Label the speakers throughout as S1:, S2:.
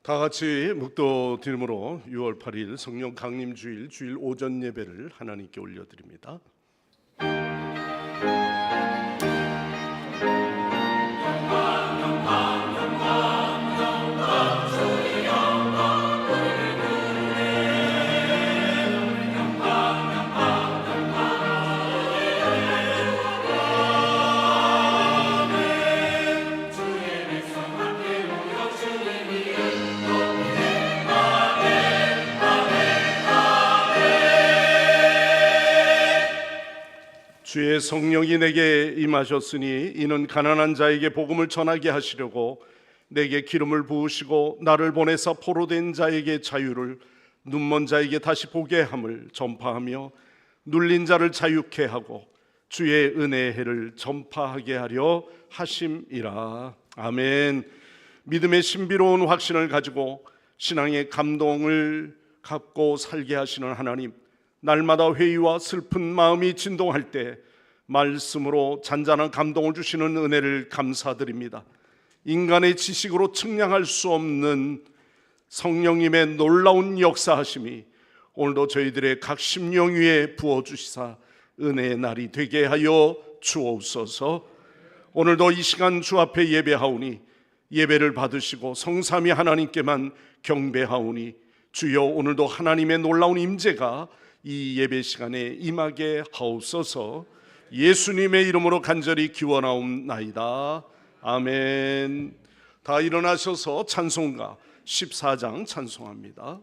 S1: 다 같이 묵도 드림으로 6월 8일 성령 강림 주일 오전 예배를 하나님께 올려드립니다. 주의 성령이 내게 임하셨으니 이는 가난한 자에게 복음을 전하게 하시려고 내게 기름을 부으시고 나를 보내사 포로된 자에게 자유를, 눈먼 자에게 다시 보게 함을 전파하며 눌린 자를 자유케 하고 주의 은혜의 해를 전파하게 하려 하심이라. 아멘. 믿음의 신비로운 확신을 가지고 신앙의 감동을 갖고 살게 하시는 하나님, 날마다 회의와 슬픈 마음이 진동할 때 말씀으로 잔잔한 감동을 주시는 은혜를 감사드립니다. 인간의 지식으로 측량할 수 없는 성령님의 놀라운 역사하심이 오늘도 저희들의 각 심령 위에 부어주시사 은혜의 날이 되게 하여 주옵소서. 오늘도 이 시간 주 앞에 예배하오니 예배를 받으시고 성삼위 하나님께만 경배하오니 주여 오늘도 하나님의 놀라운 임재가 이 예배 시간에 임하게 하옵소서. 예수님의 이름으로 간절히 기원하옵나이다. 아멘. 다 일어나셔서 찬송가 14장 찬송합니다.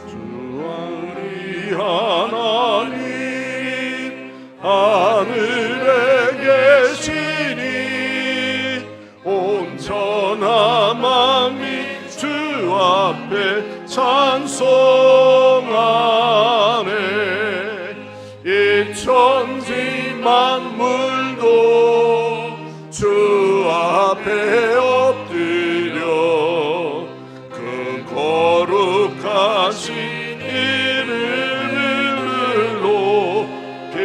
S1: 주왕이 하나님 하늘에 계시니 온전한 마음이 주 앞에 찬송하네. 이 천지 만물도 주 앞에 엎드려 그 거룩하신 이름을 높이네.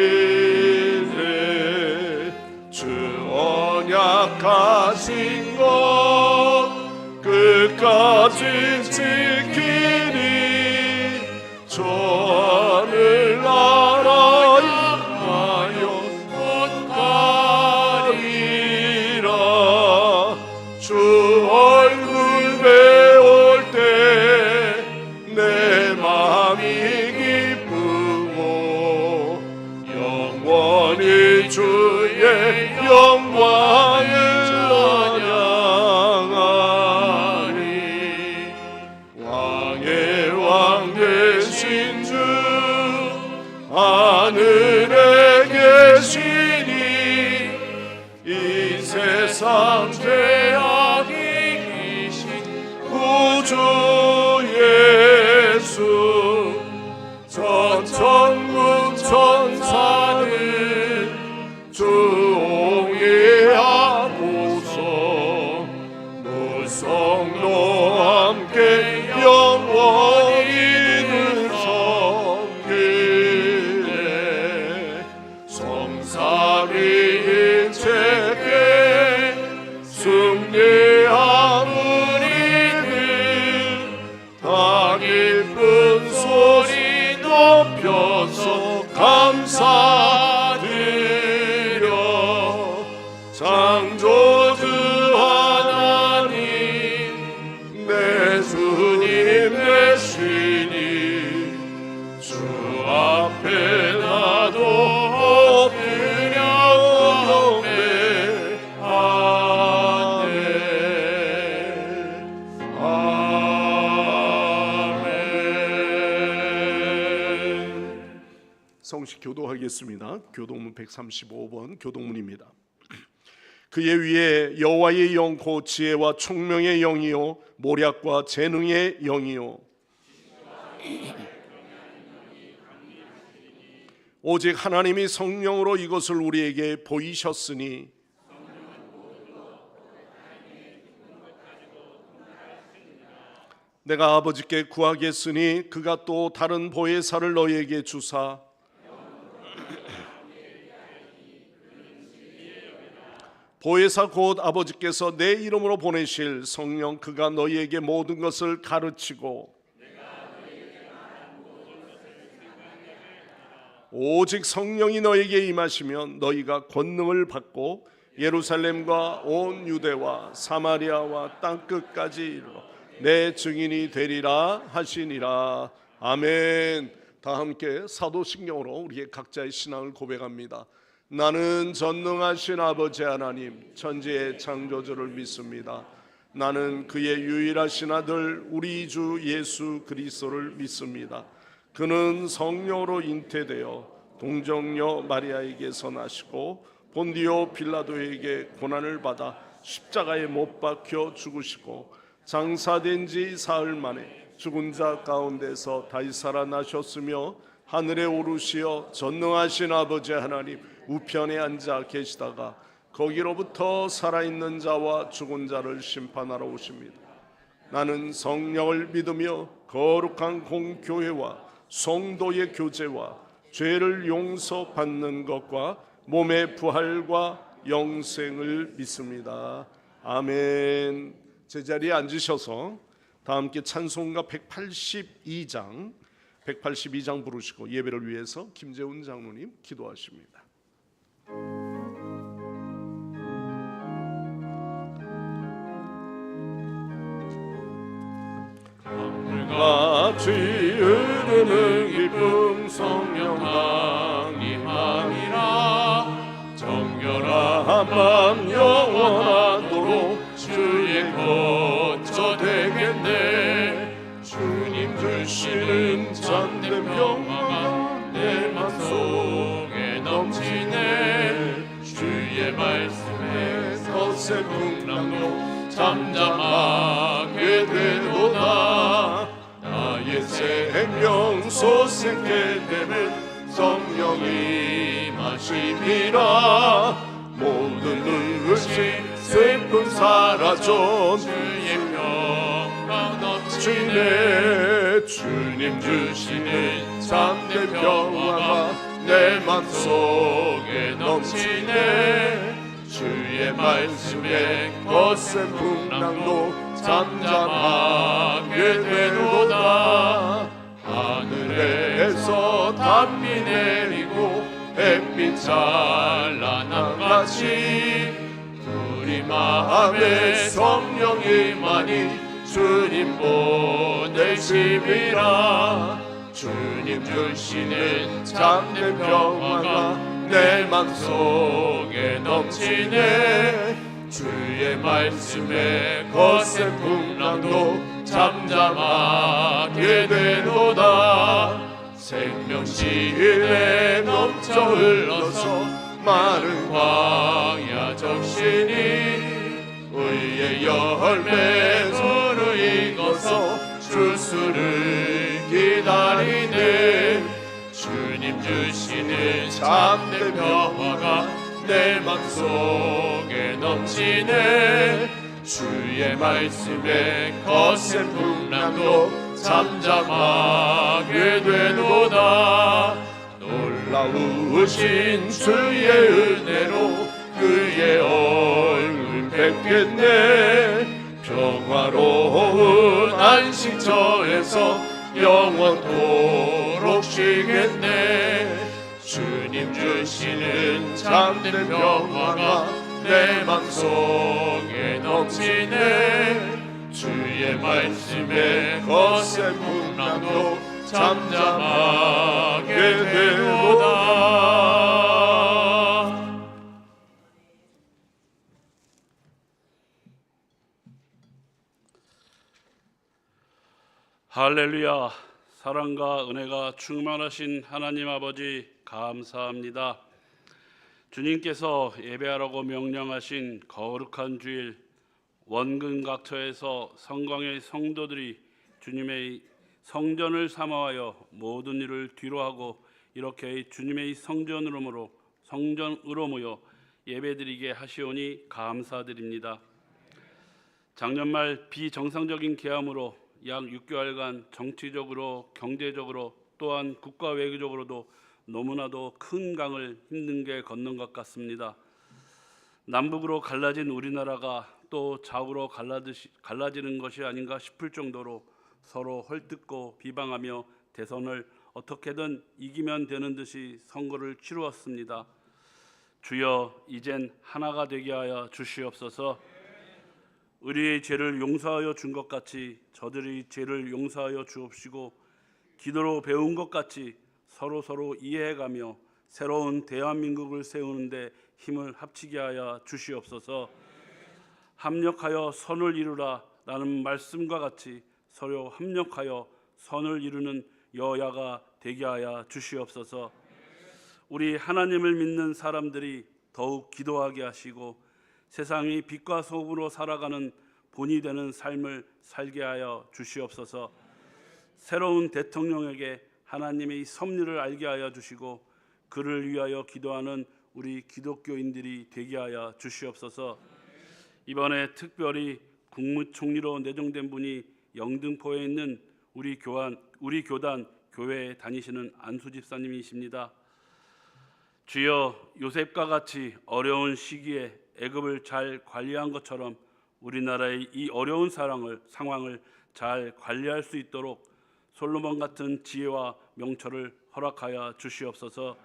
S1: 주 언약하신 것 끝까지 지키니 저 하늘 나라 임하여 얻가리라. 주 얼굴 배울 때 내 마음이 기쁘고 영원히 주의 영광을 찬양하리. 왕의 왕 되신 주 하늘에 계시니 이 세상 죄악이 이기신 구주 예수, 전천군 천사는 주옹이하고서 무성로 함께 영원히는 섬기네. 성삼위일체께 승리하무리는 다 기쁜 소리 높여서 감사드려. 창조주 하나님 내 주님 되시니 주 앞에 나도 엎드려 경배하네. 아멘. 성식 교도하겠습니다. 교동문 135번 교동문입니다. 그의 위에 여호와의 영 곧 지혜와 총명의 영이요 모략과 재능의 영이요 오직 하나님이 성령으로 이것을 우리에게 보이셨으니 내가 아버지께 구하겠으니 그가 또 다른 보혜사를 너희에게 주사 보혜사 곧 아버지께서 내 이름으로 보내실 성령 그가 너희에게 모든 것을 가르치고 오직 성령이 너희에게 임하시면 너희가 권능을 받고 예루살렘과 온 유대와 사마리아와 땅끝까지 이르러 내 증인이 되리라 하시니라. 아멘. 다 함께 사도신경으로 우리의 각자의 신앙을 고백합니다. 나는 전능하신 아버지 하나님 천지의 창조주를 믿습니다. 나는 그의 유일하신 아들 우리 주 예수 그리스도를 믿습니다. 그는 성령으로 잉태되어 동정녀 마리아에게서 나시고 본디오 빌라도에게 고난을 받아 십자가에 못 박혀 죽으시고 장사된 지 사흘 만에 죽은 자 가운데서 다시 살아나셨으며 하늘에 오르시어 전능하신 아버지 하나님 우편에 앉아 계시다가 거기로부터 살아있는 자와 죽은 자를 심판하러 오십니다. 나는 성령을 믿으며 거룩한 공교회와 성도의 교제와 죄를 용서받는 것과 몸의 부활과 영생을 믿습니다. 아멘. 제자리에 앉으셔서 다 함께 찬송가 182장 부르시고 예배를 위해서 김재훈 장로님 기도하십니다.
S2: 같이 흐르는 기쁨 성령 강림하니라. 정결한 밤 영원하도록 주의 거처 되겠네. 주님 주시는 참된 평화가 내 맘속에 넘치네. 주의 말씀에 거센 풍랑도 잠잠하게 되도다. 나의 생명 솟게 되면 성령이 마시리라. 모든 의심 슬픔 사라져 주의 평강 넘치네. 주님 주시는 참된 평화가 내 맘속에 넘치네. 주의 말씀에 거센 풍랑도 잠잠하게 되도다. 하늘에서 단비 내리고 햇빛 찬란한 같이 우리 마음에 성령이 많이 주님 보내심이라. 주님 주시는 참된 평화가 내 맘속에 넘치네. 주의 말씀에 거센 풍랑도 잠잠하게 되도다. 생명시에 넘쳐 흘러서 마른 광야 적신이 의의 열매 무르익어서 주수를 기다리네. 주님 주시는 참된 평화가 내 맘속에 넘치네. 주의 말씀에 거센 풍랑도 잠잠하게 되도다. 놀라우신 주의 은혜로 그의 얼굴 뵙겠네. 평화로운 안식처에서 영원토록 쉬겠네. 주님 주시는 참된 평화가 내 맘속에 넘치네. 주의 말씀에 거센 풍랑도 잠잠하게 되도다.
S3: 할렐루야. 사랑과 은혜가 충만하신 하나님 아버지 감사합니다. 주님께서 예배하라고 명령하신 거룩한 주일 원근각처에서 성광의 성도들이 주님의 성전을 사모하여 모든 일을 뒤로하고 이렇게 주님의 성전으로 모여 예배드리게 하시오니 감사드립니다. 작년 말 비정상적인 계엄으로 약 6개월간 정치적으로 경제적으로 또한 국가 외교적으로도 너무나도 큰 강을 힘든 게 건넌 것 같습니다. 남북으로 갈라진 우리나라가 또 좌우로 갈라지는 것이 아닌가 싶을 정도로 서로 헐뜯고 비방하며 대선을 어떻게든 이기면 되는 듯이 선거를 치루었습니다. 주여, 이젠 하나가 되게 하여 주시옵소서. 우리의 죄를 용서하여 준 것 같이 저들의 죄를 용서하여 주옵시고, 기도로 배운 것 같이 서로 이해해가며 새로운 대한민국을 세우는데 힘을 합치게 하여 주시옵소서. 합력하여 선을 이루라 라는 말씀과 같이 서로 합력하여 선을 이루는 여야가 되게 하여 주시옵소서. 우리 하나님을 믿는 사람들이 더욱 기도하게 하시고 세상이 빛과 소금으로 살아가는 본이 되는 삶을 살게 하여 주시옵소서. 새로운 대통령에게 하나님의 섭리를 알게 하여 주시고 그를 위하여 기도하는 우리 기독교인들이 되게 하여 주시옵소서. 이번에 특별히 국무총리로 내정된 분이 영등포에 있는 우리 교단 교회에 다니시는 안수 집사님이십니다. 주여, 요셉과 같이 어려운 시기에 애굽을 잘 관리한 것처럼 우리나라의 이 어려운 상황을 잘 관리할 수 있도록 솔로몬 같은 지혜와 명철을 허락하여 주시옵소서.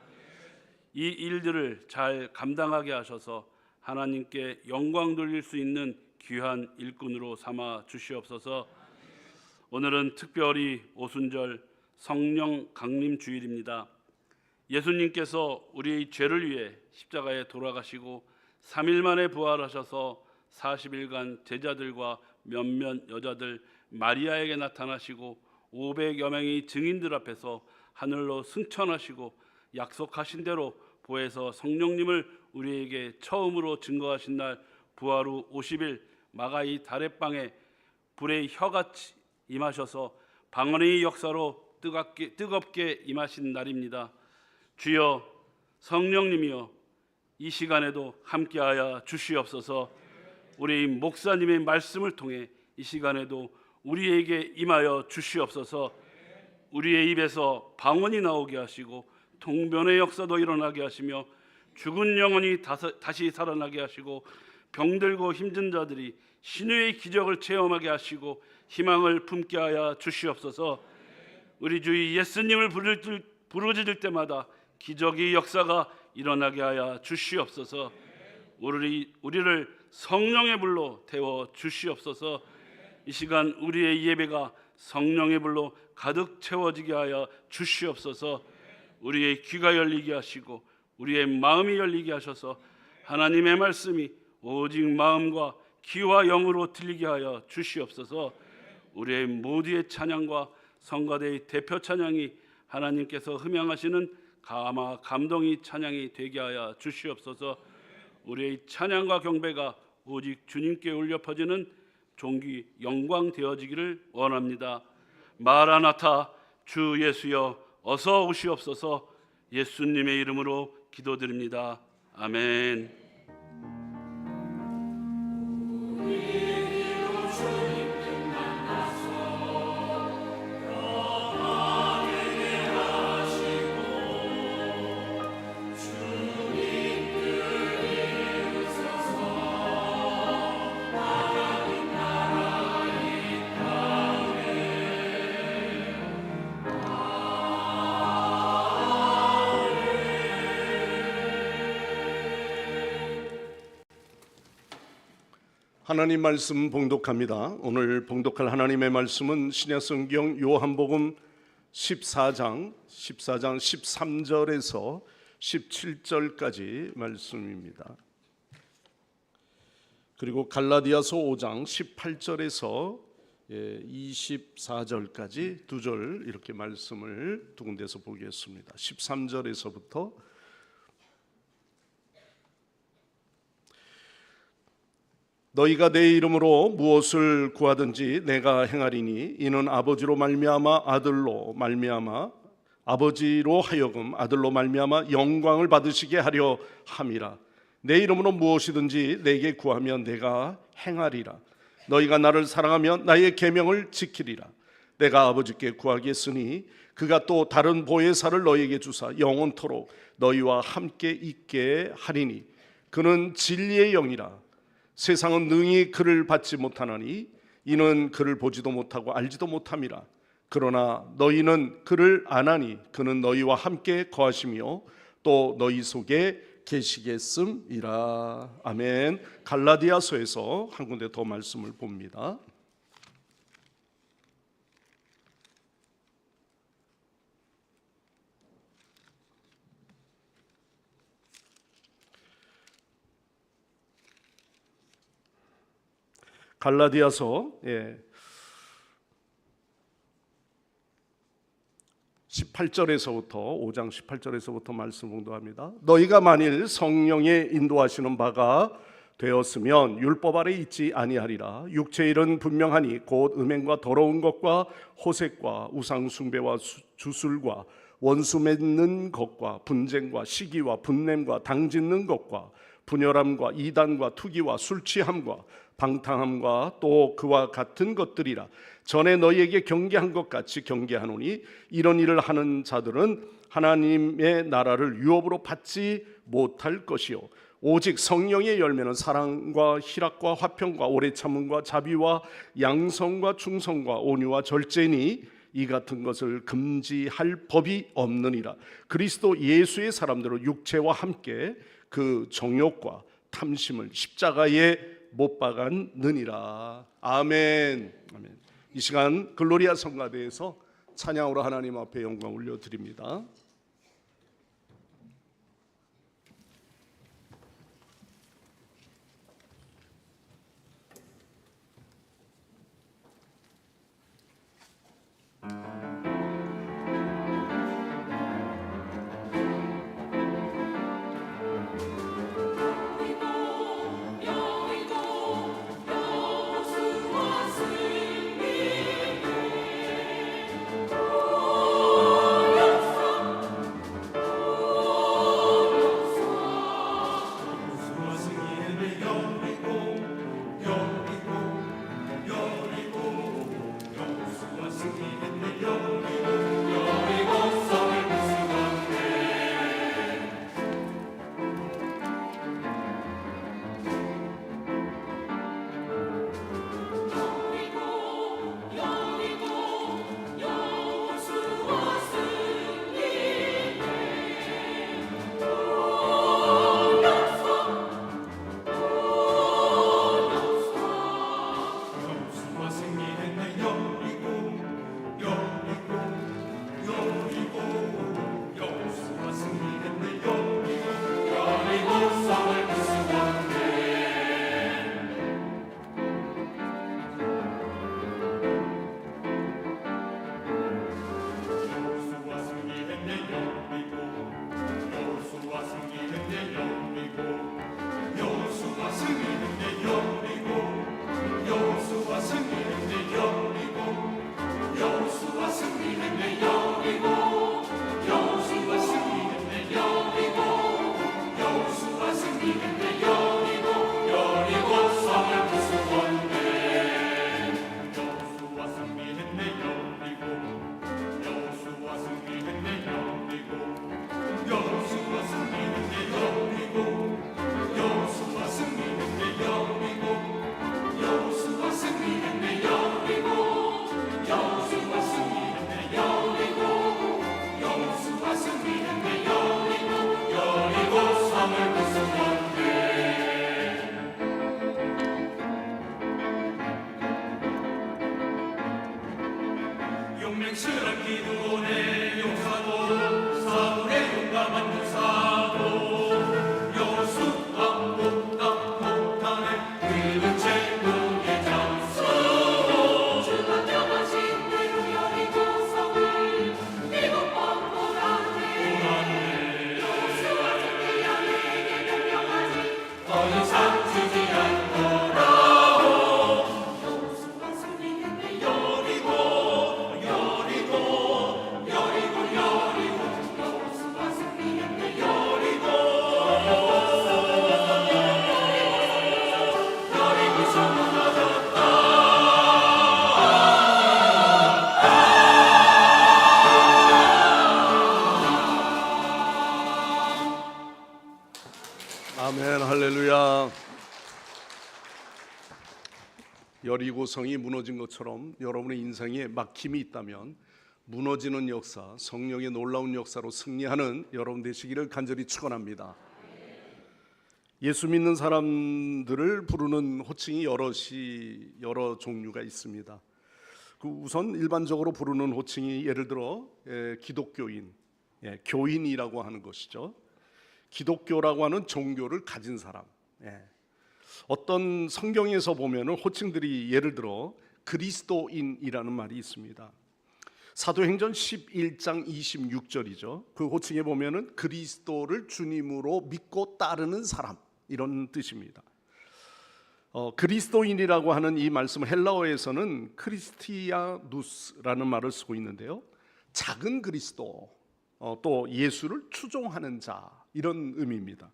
S3: 이 일들을 잘 감당하게 하셔서 하나님께 영광 돌릴 수 있는 귀한 일꾼으로 삼아 주시옵소서. 오늘은 특별히 오순절 성령 강림 주일입니다. 예수님께서 우리의 죄를 위해 십자가에 돌아가시고 3일 만에 부활하셔서 40일간 제자들과 몇몇 여자들 마리아에게 나타나시고 500여 명의 증인들 앞에서 하늘로 승천하시고 약속하신 대로 보혜서 성령님을 우리에게 처음으로 증거하신 날 부활 후 50일 마가의 다랫방에 불의 혀같이 임하셔서 방언의 역사로 뜨겁게 임하신 날입니다. 주여, 성령님이여, 이 시간에도 함께하여 주시옵소서. 우리 목사님의 말씀을 통해 이 시간에도 우리에게 임하여 주시옵소서. 우리의 입에서 방언이 나오게 하시고 통변의 역사도 일어나게 하시며 죽은 영혼이 다시 살아나게 하시고 병들고 힘든 자들이 신유의 기적을 체험하게 하시고 희망을 품게 하여 주시옵소서. 우리 주 예수님을 부르짖을 때마다 기적의 역사가 일어나게 하여 주시옵소서. 우리를 성령의 불로 태워 주시옵소서. 이 시간 우리의 예배가 성령의 불로 가득 채워지게 하여 주시옵소서. 우리의 귀가 열리게 하시고 우리의 마음이 열리게 하셔서 하나님의 말씀이 오직 마음과 귀와 영으로 들리게 하여 주시옵소서. 우리의 모두의 찬양과 성가대의 대표 찬양이 하나님께서 흠양하시는 감동의 찬양이 되게 하여 주시옵소서. 우리의 찬양과 경배가 오직 주님께 울려 퍼지는 종기 영광 되어지기를 원합니다. 마라나타, 주 예수여 어서 오시옵소서. 예수님의 이름으로 기도드립니다. 아멘.
S1: 하나님 말씀 봉독합니다. 오늘 봉독할 하나님의 말씀은 신약성경 요한복음 14장 13절에서 17절까지 말씀입니다. 그리고 갈라디아서 5장 18절에서 24절까지 두 절 이렇게 말씀을 두 군데서 보겠습니다. 13절에서부터 너희가 내 이름으로 무엇을 구하든지 내가 행하리니 이는 아버지로 말미암아 아들로 말미암아 아버지로 하여금 아들로 말미암아 영광을 받으시게 하려 함이라. 내 이름으로 무엇이든지 내게 구하면 내가 행하리라. 너희가 나를 사랑하면 나의 계명을 지키리라. 내가 아버지께 구하겠으니 그가 또 다른 보혜사를 너희에게 주사 영원토록 너희와 함께 있게 하리니 그는 진리의 영이라. 세상은 능히 그를 받지 못하나니 이는 그를 보지도 못하고 알지도 못함이라. 그러나 너희는 그를 아나니 그는 너희와 함께 거하시며 또 너희 속에 계시겠음이라. 아멘. 갈라디아서에서 한 군데 더 말씀을 봅니다. 갈라디아서 18절에서부터 5장 18절에서부터 말씀 공부합니다. 너희가 만일 성령의 인도하시는 바가 되었으면 율법 아래 있지 아니하리라. 육체의 일은 분명하니 곧 음행과 더러운 것과 호색과 우상 숭배와 주술과 원수 맺는 것과 분쟁과 시기와 분냄과 당짓는 것과 분열함과 이단과 투기와 술 취함과 방탕함과 또 그와 같은 것들이라. 전에 너희에게 경계한 것 같이 경계하노니 이런 일을 하는 자들은 하나님의 나라를 유업으로 받지 못할 것이요 오직 성령의 열매는 사랑과 희락과 화평과 오래 참음과 자비와 양성과 충성과 온유와 절제니 이 같은 것을 금지할 법이 없느니라. 그리스도 예수의 사람들은 육체와 함께 그 정욕과 탐심을 십자가에 못 박았느니라. 아멘. 아멘. 이 시간 글로리아 성가대에서 찬양으로 하나님 앞에 영광 올려드립니다.
S2: 용맹스런 기도의 용사도 사울의 용감한 용사도 여호수아 목단의 그는 제국의 장수
S4: 주가 명하신 대로 여리고 성을 일곱 번 보라네. 여호수아 전대야 내게 명령하지
S2: 더 이상 주지 않노라.
S4: 여호수아 승리했네.
S2: 여리고
S1: 여리고성이 무너진 것처럼 여러분의 인생에 막힘이 있다면 무너지는 역사, 성령의 놀라운 역사로 승리하는 여러분 되시기를 간절히 축원합니다. 예수 믿는 사람들을 부르는 호칭이 여러 종류가 있습니다. 우선 일반적으로 부르는 호칭이 예를 들어 기독교인, 교인이라고 하는 것이죠. 기독교라고 하는 종교를 가진 사람. 어떤 성경에서 보면은 호칭들이 예를 들어 그리스도인이라는 말이 있습니다. 사도행전 11장 26절이죠. 그 호칭에 보면은 그리스도를 주님으로 믿고 따르는 사람, 이런 뜻입니다. 그리스도인이라고 하는 이 말씀을 헬라어에서는 크리스티아누스라는 말을 쓰고 있는데요. 작은 그리스도, 또 예수를 추종하는 자, 이런 의미입니다.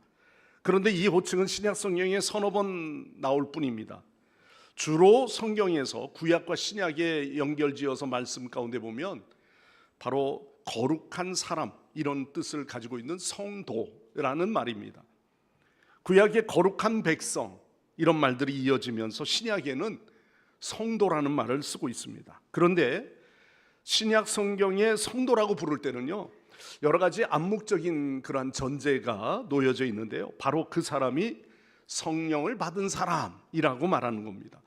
S1: 그런데 이 호칭은 신약 성경에 서너 번 나올 뿐입니다. 주로 성경에서 구약과 신약에 연결지어서 말씀 가운데 보면 바로 거룩한 사람, 이런 뜻을 가지고 있는 성도라는 말입니다. 구약의 거룩한 백성, 이런 말들이 이어지면서 신약에는 성도라는 말을 쓰고 있습니다. 그런데 신약 성경의 성도라고 부를 때는요, 여러 가지 암묵적인 그러한 전제가 놓여져 있는데요, 바로 그 사람이 성령을 받은 사람이라고 말하는 겁니다.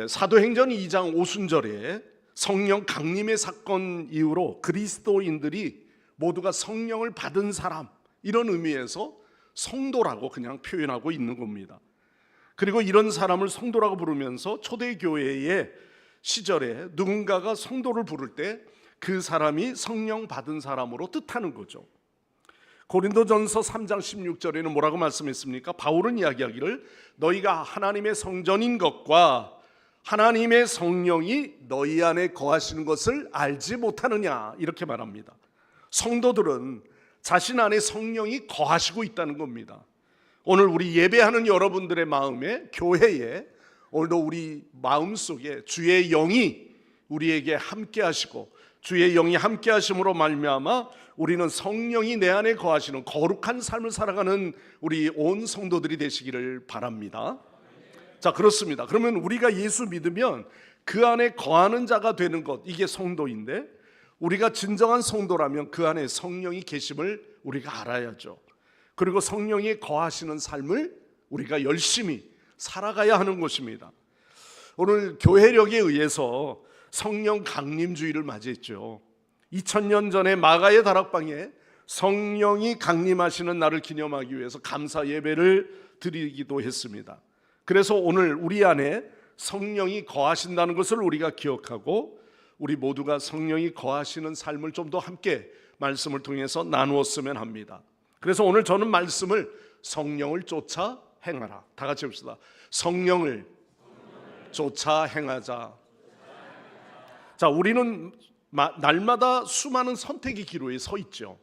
S1: 사도행전 2장 오순절에 성령 강림의 사건 이후로 그리스도인들이 모두가 성령을 받은 사람, 이런 의미에서 성도라고 그냥 표현하고 있는 겁니다. 그리고 이런 사람을 성도라고 부르면서 초대교회의 시절에 누군가가 성도를 부를 때 그 사람이 성령 받은 사람으로 뜻하는 거죠. 고린도전서 3장 16절에는 뭐라고 말씀했습니까? 바울은 이야기하기를 너희가 하나님의 성전인 것과 하나님의 성령이 너희 안에 거하시는 것을 알지 못하느냐, 이렇게 말합니다. 성도들은 자신 안에 성령이 거하시고 있다는 겁니다. 오늘 우리 예배하는 여러분들의 마음에, 교회에, 오늘도 우리 마음속에 주의 영이 우리에게 함께 하시고 주의 영이 함께 하심으로 말미암아 우리는 성령이 내 안에 거하시는 거룩한 삶을 살아가는 우리 온 성도들이 되시기를 바랍니다. 자, 그렇습니다. 그러면 우리가 예수 믿으면 그 안에 거하는 자가 되는 것, 이게 성도인데, 우리가 진정한 성도라면 그 안에 성령이 계심을 우리가 알아야죠. 그리고 성령이 거하시는 삶을 우리가 열심히 살아가야 하는 것입니다. 오늘 교회력에 의해서 성령 강림주의를 맞이했죠. 2000년 전에 마가의 다락방에 성령이 강림하시는 날을 기념하기 위해서 감사 예배를 드리기도 했습니다. 그래서 오늘 우리 안에 성령이 거하신다는 것을 우리가 기억하고 우리 모두가 성령이 거하시는 삶을 좀 더 함께 말씀을 통해서 나누었으면 합니다. 그래서 오늘 저는 말씀을 성령을 쫓아 행하라, 다 같이 해봅시다. 성령을 쫓아 행하자. 자, 우리는 날마다 수많은 선택의 기로에 서 있죠.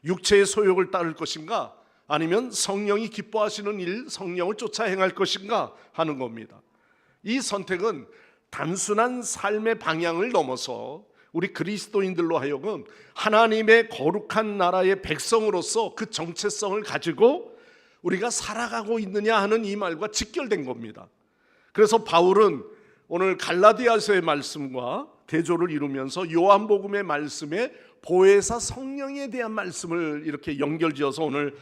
S1: 육체의 소욕을 따를 것인가, 아니면 성령이 기뻐하시는 일, 성령을 쫓아 행할 것인가 하는 겁니다. 이 선택은 단순한 삶의 방향을 넘어서 우리 그리스도인들로 하여금 하나님의 거룩한 나라의 백성으로서 그 정체성을 가지고 우리가 살아가고 있느냐 하는 이 말과 직결된 겁니다. 그래서 바울은 오늘 갈라디아서의 말씀과 대조를 이루면서 요한복음의 말씀에 보혜사 성령에 대한 말씀을 이렇게 연결지어서 오늘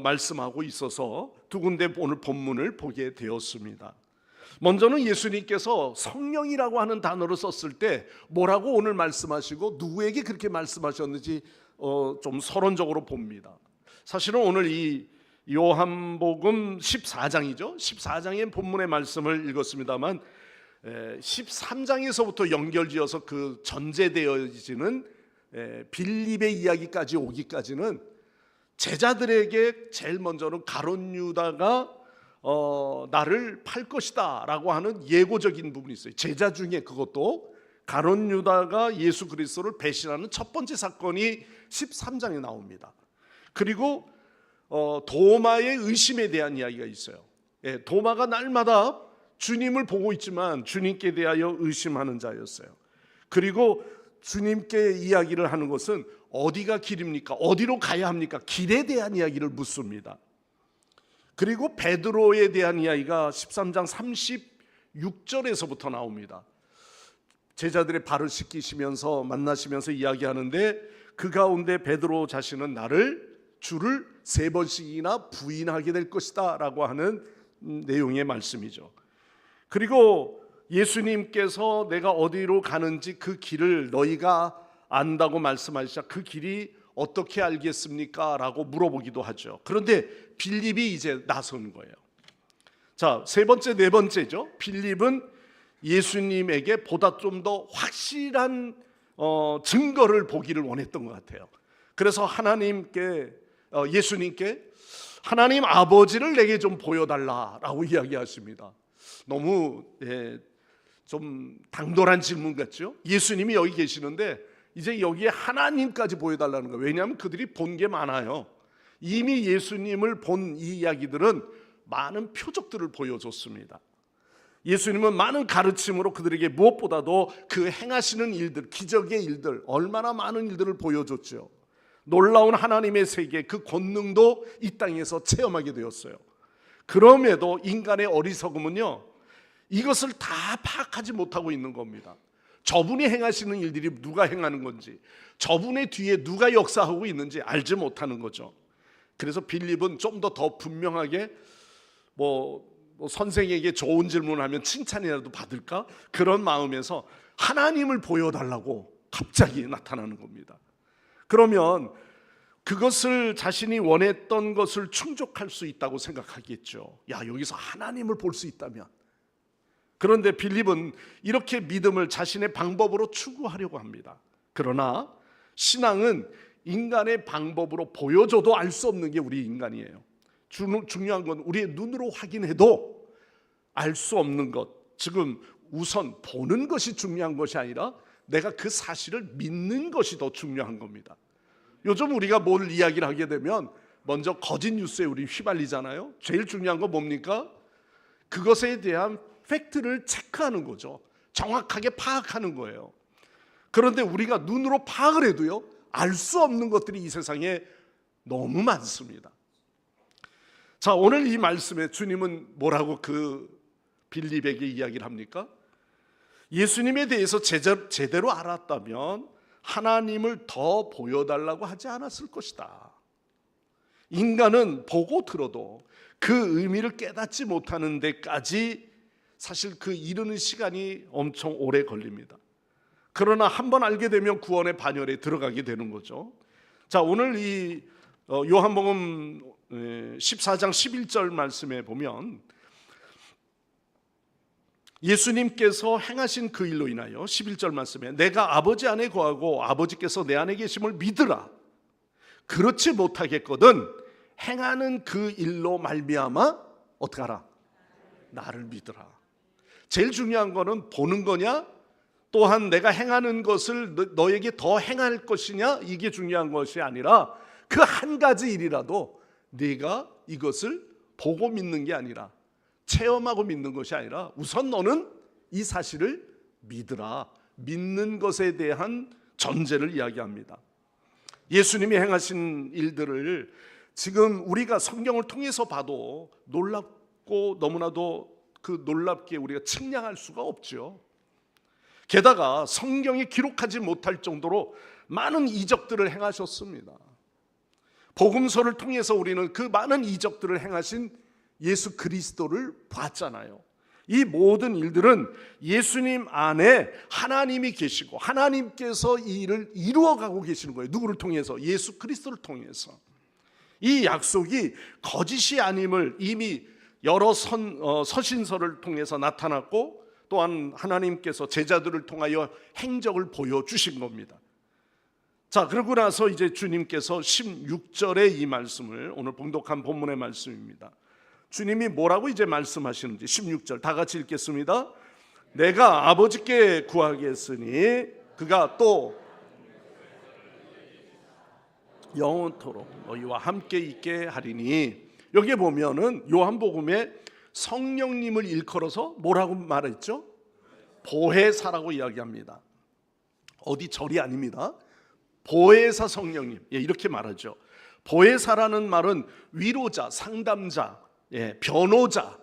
S1: 말씀하고 있어서 두 군데 오늘 본문을 보게 되었습니다. 먼저는 예수님께서 성령이라고 하는 단어를 썼을 때 뭐라고 오늘 말씀하시고 누구에게 그렇게 말씀하셨는지 좀 서론적으로 봅니다. 사실은 오늘 이 요한복음 14장이죠. 14장의 본문의 말씀을 읽었습니다만 13장에서부터 연결지어서 그 전제되어지는 빌립의 이야기까지 오기까지는 제자들에게 제일 먼저는 가룟 유다가 나를 팔 것이다 라고 하는 예고적인 부분이 있어요. 제자 중에 그것도 가룟 유다가 예수 그리스도를 배신하는 첫 번째 사건이 13장에 나옵니다. 그리고 도마의 의심에 대한 이야기가 있어요. 도마가 날마다 주님을 보고 있지만 주님께 대하여 의심하는 자였어요. 그리고 주님께 이야기를 하는 것은 어디가 길입니까? 어디로 가야 합니까? 길에 대한 이야기를 묻습니다. 그리고 베드로에 대한 이야기가 13장 6절에서부터 나옵니다. 제자들의 발을 씻기시면서 만나시면서 이야기하는데 그 가운데 베드로 자신은 주를 3번씩이나 부인하게 될 것이다 라고 하는 내용의 말씀이죠. 그리고 예수님께서 내가 어디로 가는지 그 길을 너희가 안다고 말씀하시자 그 길이 어떻게 알겠습니까? 라고 물어보기도 하죠. 그런데 빌립이 이제 나선 거예요. 자, 세 번째, 네 번째죠. 빌립은 예수님에게 보다 좀 더 확실한 증거를 보기를 원했던 것 같아요. 그래서 예수님께 하나님 아버지를 내게 좀 보여달라라고 이야기하십니다. 너무 좀 당돌한 질문 같죠? 예수님이 여기 계시는데 이제 여기에 하나님까지 보여달라는 거예요. 왜냐하면 그들이 본 게 많아요. 이미 예수님을 본 이 이야기들은 많은 표적들을 보여줬습니다. 예수님은 많은 가르침으로 그들에게 무엇보다도 그 행하시는 일들, 기적의 일들, 얼마나 많은 일들을 보여줬죠. 놀라운 하나님의 세계, 그 권능도 이 땅에서 체험하게 되었어요. 그럼에도 인간의 어리석음은요, 이것을 다 파악하지 못하고 있는 겁니다. 저분이 행하시는 일들이 누가 행하는 건지, 저분의 뒤에 누가 역사하고 있는지 알지 못하는 거죠. 그래서 빌립은 좀 더 분명하게 선생에게 좋은 질문을 하면 칭찬이라도 받을까? 그런 마음에서 하나님을 보여달라고 갑자기 나타나는 겁니다. 그러면 그것을 자신이 원했던 것을 충족할 수 있다고 생각하겠죠. 야, 여기서 하나님을 볼 수 있다면. 그런데 빌립은 이렇게 믿음을 자신의 방법으로 추구하려고 합니다. 그러나 신앙은 인간의 방법으로 보여줘도 알 수 없는 게 우리 인간이에요. 중요한 건 우리의 눈으로 확인해도 알 수 없는 것, 지금 우선 보는 것이 중요한 것이 아니라 내가 그 사실을 믿는 것이 더 중요한 겁니다. 요즘 우리가 뭘 이야기를 하게 되면 먼저 거짓 뉴스에 우리 휘말리잖아요. 제일 중요한 건 뭡니까? 그것에 대한 팩트를 체크하는 거죠. 정확하게 파악하는 거예요. 그런데 우리가 눈으로 파악을 해도요, 알 수 없는 것들이 이 세상에 너무 많습니다. 자, 오늘 이 말씀에 주님은 뭐라고 그 빌립에게 이야기를 합니까? 예수님에 대해서 제대로 알았다면 하나님을 더 보여달라고 하지 않았을 것이다. 인간은 보고 들어도 그 의미를 깨닫지 못하는 데까지 사실 그 이르는 시간이 엄청 오래 걸립니다. 그러나 한번 알게 되면 구원의 반열에 들어가게 되는 거죠. 자, 오늘 이 요한복음 14장 11절 말씀에 보면 예수님께서 행하신 그 일로 인하여 11절 말씀에 내가 아버지 안에 거하고 아버지께서 내 안에 계심을 믿으라. 그렇지 못하겠거든 행하는 그 일로 말미암아 어떻게 하라? 나를 믿으라. 제일 중요한 거는 보는 거냐? 또한 내가 행하는 것을 너에게 더 행할 것이냐? 이게 중요한 것이 아니라 그 한 가지 일이라도 네가 이것을 보고 믿는 게 아니라 체험하고 믿는 것이 아니라 우선 너는 이 사실을 믿으라. 믿는 것에 대한 전제를 이야기합니다. 예수님이 행하신 일들을 지금 우리가 성경을 통해서 봐도 놀랍고 너무나도 그 놀랍게 우리가 측량할 수가 없죠. 게다가 성경이 기록하지 못할 정도로 많은 이적들을 행하셨습니다. 복음서를 통해서 우리는 그 많은 이적들을 행하신 예수 그리스도를 봤잖아요. 이 모든 일들은 예수님 안에 하나님이 계시고 하나님께서 이 일을 이루어가고 계시는 거예요. 누구를 통해서? 예수 그리스도를 통해서. 이 약속이 거짓이 아님을 이미 여러 서신서를 통해서 나타났고 또한 하나님께서 제자들을 통하여 행적을 보여주신 겁니다. 자, 그러고 나서 이제 주님께서 16절의 이 말씀을 오늘 봉독한 본문의 말씀입니다. 주님이 뭐라고 이제 말씀하시는지 16절 다 같이 읽겠습니다. 내가 아버지께 구하겠으니 그가 또 영원토록 너희와 함께 있게 하리니. 여기에 보면은 요한복음에 성령님을 일컬어서 뭐라고 말했죠? 보혜사라고 이야기합니다. 어디 절이 아닙니다. 보혜사 성령님, 이렇게 말하죠. 보혜사라는 말은 위로자, 상담자, 변호자,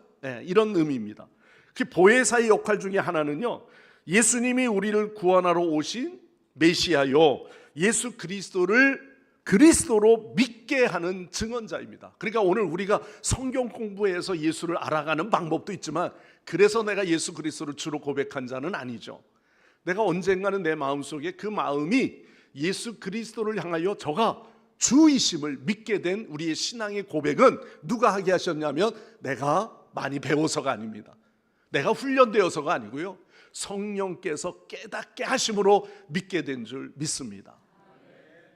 S1: 이런 의미입니다. 그 보혜사의 역할 중에 하나는요, 예수님이 우리를 구원하러 오신 메시아요, 예수 그리스도를 그리스도로 믿게 하는 증언자입니다. 그러니까 오늘 우리가 성경 공부해서 예수를 알아가는 방법도 있지만, 그래서 내가 예수 그리스도를 주로 고백한 자는 아니죠. 내가 언젠가는 내 마음속에 그 마음이 예수 그리스도를 향하여 저가 주이심을 믿게 된 우리의 신앙의 고백은 누가 하게 하셨냐면, 내가 많이 배워서가 아닙니다. 내가 훈련되어서가 아니고요, 성령께서 깨닫게 하심으로 믿게 된 줄 믿습니다.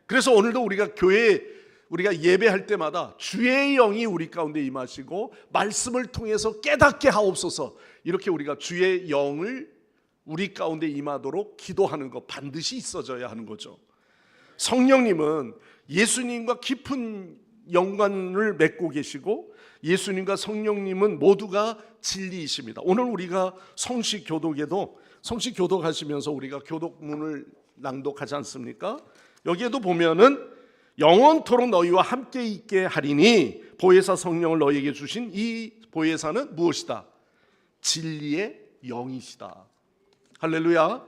S1: 그래서 오늘도 우리가 교회에 우리가 예배할 때마다 주의 영이 우리 가운데 임하시고 말씀을 통해서 깨닫게 하옵소서, 이렇게 우리가 주의 영을 우리 가운데 임하도록 기도하는 것 반드시 있어져야 하는 거죠. 성령님은 예수님과 깊은 연관을 맺고 계시고, 예수님과 성령님은 모두가 진리이십니다. 오늘 우리가 성식 교독에도, 성식 교독하시면서 우리가 교독문을 낭독하지 않습니까? 여기에도 보면은 영원토록 너희와 함께 있게 하리니 보혜사 성령을 너희에게 주신 이 보혜사는 무엇이다? 진리의 영이시다. 할렐루야.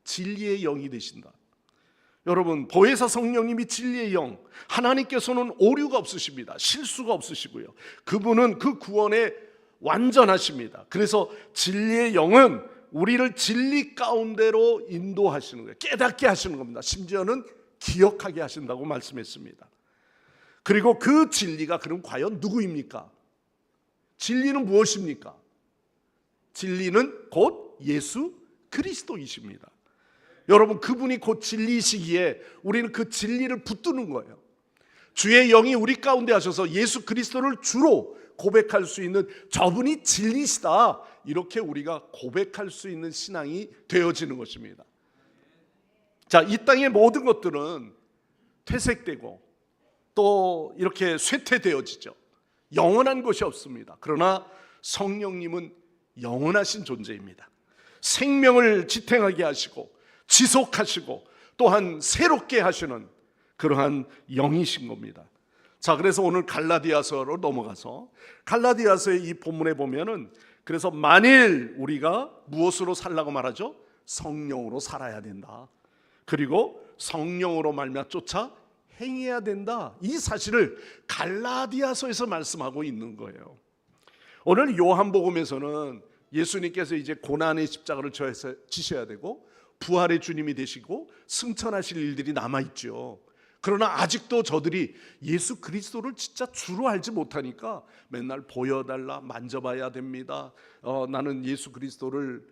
S1: 진리의 영이 되신다. 여러분, 보혜사 성령님이 진리의 영, 하나님께서는 오류가 없으십니다. 실수가 없으시고요, 그분은 그 구원에 완전하십니다. 그래서 진리의 영은 우리를 진리 가운데로 인도하시는 거예요. 깨닫게 하시는 겁니다. 심지어는 기억하게 하신다고 말씀했습니다. 그리고 그 진리가 그럼 과연 누구입니까? 진리는 무엇입니까? 진리는 곧 예수 그리스도이십니다. 여러분, 그분이 곧 진리이시기에 우리는 그 진리를 붙드는 거예요. 주의 영이 우리 가운데 하셔서 예수 그리스도를 주로 고백할 수 있는 저분이 진리시다, 이렇게 우리가 고백할 수 있는 신앙이 되어지는 것입니다. 자, 이 땅의 모든 것들은 퇴색되고 또 이렇게 쇠퇴되어지죠. 영원한 것이 없습니다. 그러나 성령님은 영원하신 존재입니다. 생명을 지탱하게 하시고 지속하시고 또한 새롭게 하시는 그러한 영이신 겁니다. 자, 그래서 오늘 갈라디아서로 넘어가서 갈라디아서의 이 본문에 보면은, 그래서 만일 우리가 무엇으로 살라고 말하죠? 성령으로 살아야 된다. 그리고 성령으로 말미암아 쫓아 행해야 된다. 이 사실을 갈라디아서에서 말씀하고 있는 거예요. 오늘 요한복음에서는 예수님께서 이제 고난의 십자가를 지셔야 되고 부활의 주님이 되시고 승천하실 일들이 남아있죠. 그러나 아직도 저들이 예수 그리스도를 진짜 주로 알지 못하니까 맨날 보여달라, 만져봐야 됩니다. 나는 예수 그리스도를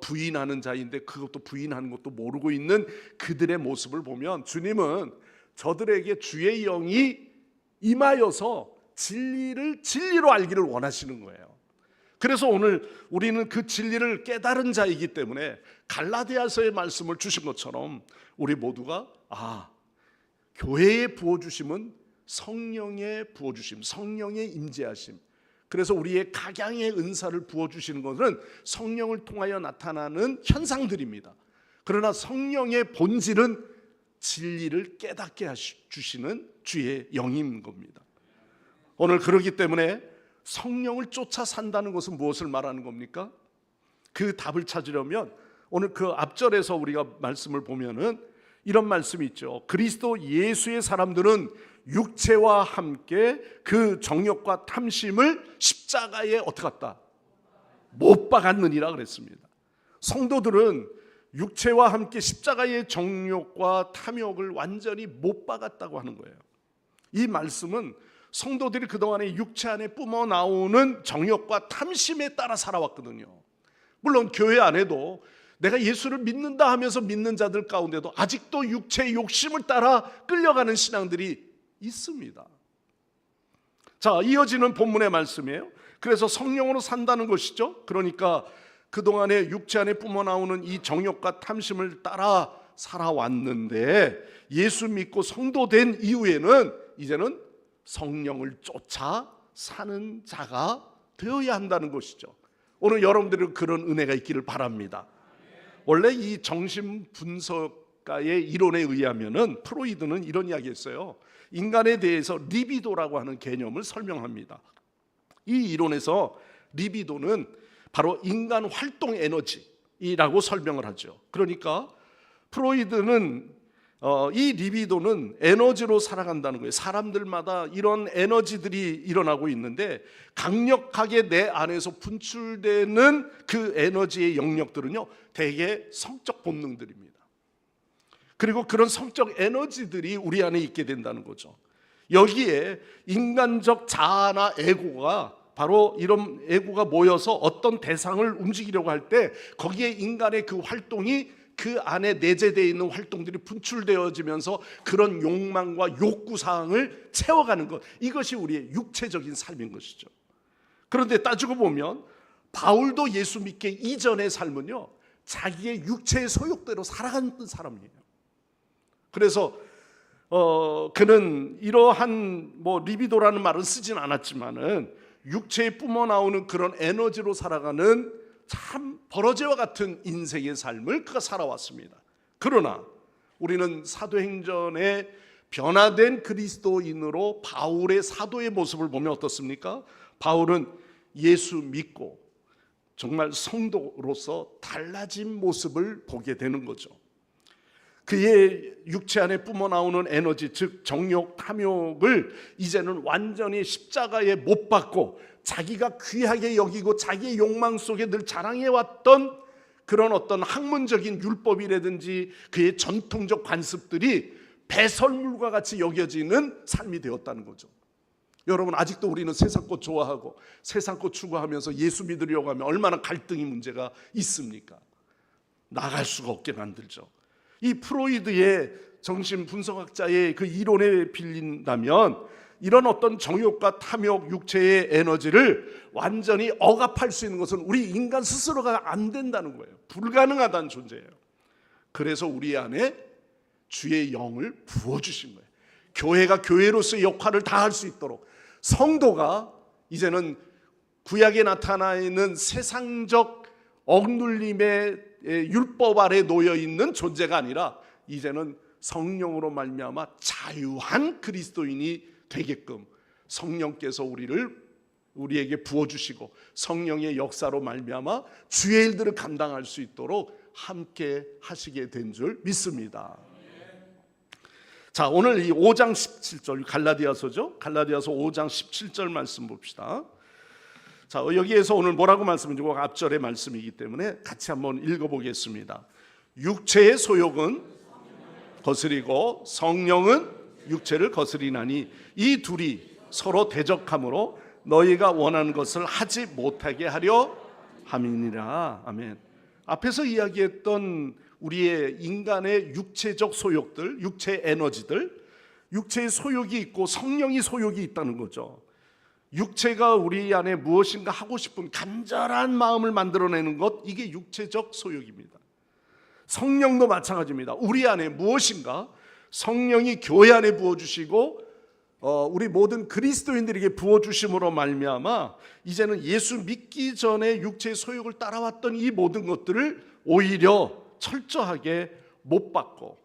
S1: 부인하는 자인데 그것도 부인하는 것도 모르고 있는 그들의 모습을 보면, 주님은 저들에게 주의 영이 임하여서 진리를 진리로 알기를 원하시는 거예요. 그래서 오늘 우리는 그 진리를 깨달은 자이기 때문에 갈라디아서의 말씀을 주신 것처럼 우리 모두가 교회에 부어주심은 성령의 부어주심, 성령의 임재하심. 그래서 우리의 각양의 은사를 부어주시는 것은 성령을 통하여 나타나는 현상들입니다. 그러나 성령의 본질은 진리를 깨닫게 주시는 주의 영인 겁니다. 오늘 그러기 때문에 성령을 쫓아 산다는 것은 무엇을 말하는 겁니까? 그 답을 찾으려면 오늘 그 앞절에서 우리가 말씀을 보면은 이런 말씀이 있죠. 그리스도 예수의 사람들은 육체와 함께 그 정욕과 탐심을 십자가에 어떻게 갔다? 못 박았느니라 그랬습니다. 성도들은 육체와 함께 십자가의 정욕과 탐욕을 완전히 못 박았다고 하는 거예요. 이 말씀은 성도들이 그동안에 육체 안에 뿜어 나오는 정욕과 탐심에 따라 살아왔거든요. 물론 교회 안에도 내가 예수를 믿는다 하면서 믿는 자들 가운데도 아직도 육체의 욕심을 따라 끌려가는 신앙들이 있습니다. 자, 이어지는 본문의 말씀이에요. 그래서 성령으로 산다는 것이죠. 그러니까 그동안에 육체 안에 뿜어나오는 이 정욕과 탐심을 따라 살아왔는데 예수 믿고 성도 된 이후에는 이제는 성령을 쫓아 사는 자가 되어야 한다는 것이죠. 오늘 여러분들은 그런 은혜가 있기를 바랍니다. 원래 이 정신분석가의 이론에 의하면은 프로이드는 이런 이야기했어요. 인간에 대해서 리비도라고 하는 개념을 설명합니다. 이 이론에서 리비도는 바로 인간 활동 에너지라고 설명을 하죠. 그러니까 프로이드는 이 리비도는 에너지로 살아간다는 거예요. 사람들마다 이런 에너지들이 일어나고 있는데 강력하게 내 안에서 분출되는 그 에너지의 영역들은요, 대개 성적 본능들입니다. 그리고 그런 성적 에너지들이 우리 안에 있게 된다는 거죠. 여기에 인간적 자아나 에고가, 바로 이런 에고가 모여서 어떤 대상을 움직이려고 할 때 거기에 인간의 그 활동이, 그 안에 내재되어 있는 활동들이 분출되어지면서 그런 욕망과 욕구사항을 채워가는 것, 이것이 우리의 육체적인 삶인 것이죠. 그런데 따지고 보면 바울도 예수 믿기 이전의 삶은요, 자기의 육체의 소욕대로 살아가는 사람이에요. 그래서 그는 이러한 리비도라는 말은 쓰진 않았지만은 육체에 뿜어나오는 그런 에너지로 살아가는 참 버러지와 같은 인생의 삶을 그가 살아왔습니다. 그러나 우리는 사도행전의 변화된 그리스도인으로 바울의 사도의 모습을 보면 어떻습니까? 바울은 예수 믿고 정말 성도로서 달라진 모습을 보게 되는 거죠. 그의 육체 안에 뿜어나오는 에너지, 즉 정욕, 탐욕을 이제는 완전히 십자가에 못 박고 자기가 귀하게 여기고 자기의 욕망 속에 늘 자랑해왔던 그런 어떤 학문적인 율법이라든지 그의 전통적 관습들이 배설물과 같이 여겨지는 삶이 되었다는 거죠. 여러분, 아직도 우리는 세상 것 좋아하고 세상 것 추구하면서 예수 믿으려고 하면 얼마나 갈등이 문제가 있습니까? 나갈 수가 없게 만들죠. 이 프로이드의 정신 분석학자의 그 이론에 빌린다면 이런 어떤 정욕과 탐욕, 육체의 에너지를 완전히 억압할 수 있는 것은 우리 인간 스스로가 안 된다는 거예요. 불가능하다는 존재예요. 그래서 우리 안에 주의 영을 부어주신 거예요. 교회가 교회로서의 역할을 다할 수 있도록, 성도가 이제는 구약에 나타나 있는 세상적 억눌림의 율법 아래 놓여 있는 존재가 아니라 이제는 성령으로 말미암아 자유한 그리스도인이 되게끔 성령께서 우리에게 부어주시고 성령의 역사로 말미암아 주의 일들을 감당할 수 있도록 함께 하시게 된 줄 믿습니다. 자, 오늘 이 5장 17절 갈라디아서죠. 갈라디아서 5장 17절 말씀 봅시다. 자, 여기에서 오늘 뭐라고 말씀드리고 앞절의 말씀이기 때문에 같이 한번 읽어보겠습니다. 육체의 소욕은 거스리고 성령은 육체를 거스리나니 이 둘이 서로 대적함으로 너희가 원하는 것을 하지 못하게 하려 함이니라. 아멘. 앞에서 이야기했던 우리의 인간의 육체적 소욕들, 육체 에너지들, 육체의 소욕이 있고 성령이 소욕이 있다는 거죠. 육체가 우리 안에 무엇인가 하고 싶은 간절한 마음을 만들어내는 것, 이게 육체적 소욕입니다. 성령도 마찬가지입니다. 우리 안에 무엇인가 성령이 교회 안에 부어주시고 우리 모든 그리스도인들에게 부어주심으로 말미암아 이제는 예수 믿기 전에 육체의 소욕을 따라왔던 이 모든 것들을 오히려 철저하게 못 받고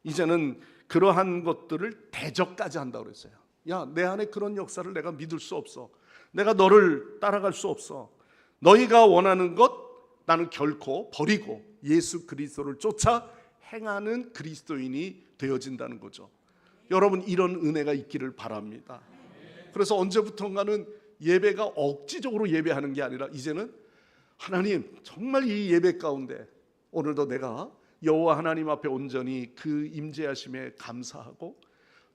S1: 이제는 그러한 것들을 대적까지 한다고 그랬어요. 야, 내 안에 그런 역사를 내가 믿을 수 없어. 내가 너를 따라갈 수 없어. 너희가 원하는 것 나는 결코 버리고 예수 그리스도를 쫓아 행하는 그리스도인이 되어진다는 거죠. 여러분, 이런 은혜가 있기를 바랍니다. 그래서 언제부턴가는 예배가 억지적으로 예배하는 게 아니라 이제는 하나님, 정말 이 예배 가운데 오늘도 내가 여호와 하나님 앞에 온전히 그 임재하심에 감사하고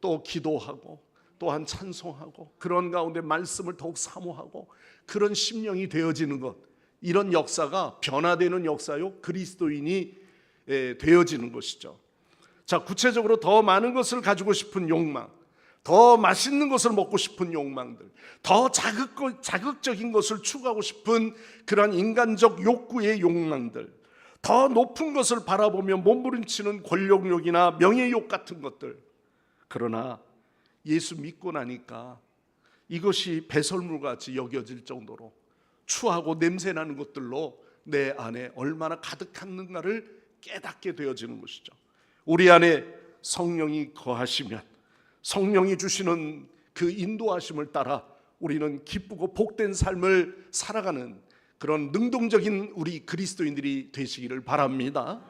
S1: 또 기도하고 또한 찬송하고 그런 가운데 말씀을 더욱 사모하고 그런 심령이 되어지는 것, 이런 역사가 변화되는 역사요 그리스도인이 되어지는 것이죠. 자, 구체적으로 더 많은 것을 가지고 싶은 욕망, 더 맛있는 것을 먹고 싶은 욕망들, 더 자극적인 것을 추구하고 싶은 그런 인간적 욕구의 욕망들, 더 높은 것을 바라보며 몸부림치는 권력욕이나 명예욕 같은 것들. 그러나 예수 믿고 나니까 이것이 배설물같이 여겨질 정도로 추하고 냄새나는 것들로 내 안에 얼마나 가득했는가를 깨닫게 되어지는 것이죠. 우리 안에 성령이 거하시면 성령이 주시는 그 인도하심을 따라 우리는 기쁘고 복된 삶을 살아가는 그런 능동적인 우리 그리스도인들이 되시기를 바랍니다.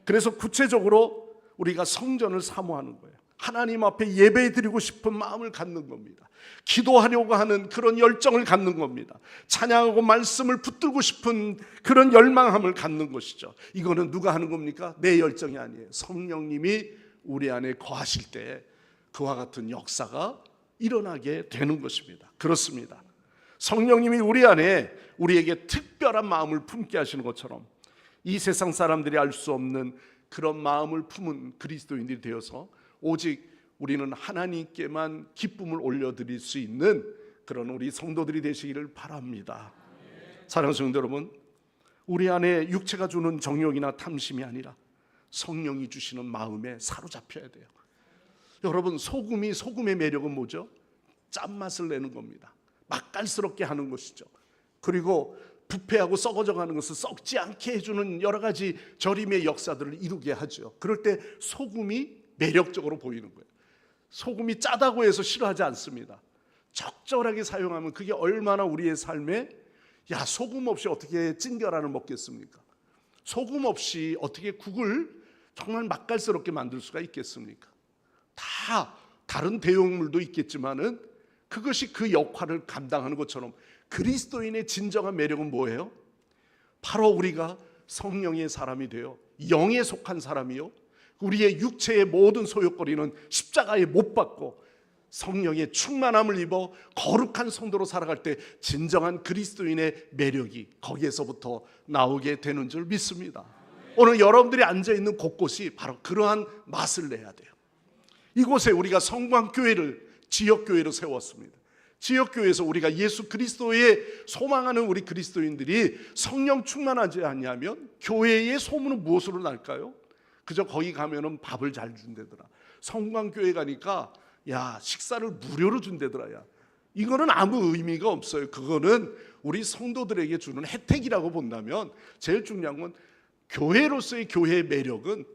S1: 그래서 구체적으로 우리가 성전을 사모하는 거예요. 하나님 앞에 예배드리고 싶은 마음을 갖는 겁니다. 기도하려고 하는 그런 열정을 갖는 겁니다. 찬양하고 말씀을 붙들고 싶은 그런 열망함을 갖는 것이죠. 이거는 누가 하는 겁니까? 내 열정이 아니에요. 성령님이 우리 안에 거하실 때 그와 같은 역사가 일어나게 되는 것입니다. 그렇습니다. 성령님이 우리 안에 우리에게 특별한 마음을 품게 하시는 것처럼 이 세상 사람들이 알 수 없는 그런 마음을 품은 그리스도인들이 되어서 오직 우리는 하나님께만 기쁨을 올려드릴 수 있는 그런 우리 성도들이 되시기를 바랍니다. 사랑하는 성도 여러분, 우리 안에 육체가 주는 정욕이나 탐심이 아니라 성령이 주시는 마음에 사로잡혀야 돼요. 여러분, 소금의 매력은 뭐죠? 짠맛을 내는 겁니다. 맛깔스럽게 하는 것이죠. 그리고 부패하고 썩어져가는 것을 썩지 않게 해주는 여러 가지 절임의 역사들을 이루게 하죠. 그럴 때 소금이 매력적으로 보이는 거예요. 소금이 짜다고 해서 싫어하지 않습니다. 적절하게 사용하면 그게 얼마나 우리의 삶에 소금 없이 어떻게 찐계란을 먹겠습니까? 소금 없이 어떻게 국을 정말 맛깔스럽게 만들 수가 있겠습니까? 다 다른 대용물도 있겠지만은 그것이 그 역할을 감당하는 것처럼 그리스도인의 진정한 매력은 뭐예요? 바로 우리가 성령의 사람이 되어 영에 속한 사람이요, 우리의 육체의 모든 소욕거리는 십자가에 못 박고 성령의 충만함을 입어 거룩한 성도로 살아갈 때 진정한 그리스도인의 매력이 거기에서부터 나오게 되는 줄 믿습니다. 오늘 여러분들이 앉아있는 곳곳이 바로 그러한 맛을 내야 돼요. 이곳에 우리가 성광교회를 지역교회로 세웠습니다. 지역교회에서 우리가 예수 그리스도에 소망하는 우리 그리스도인들이 성령 충만하지 않냐면 교회의 소문은 무엇으로 날까요? 그저 거기 가면은 밥을 잘 준대더라. 성광교회 가니까 식사를 무료로 준대더라. 이거는 아무 의미가 없어요. 그거는 우리 성도들에게 주는 혜택이라고 본다면 제일 중요한 건 교회로서의 교회의 매력은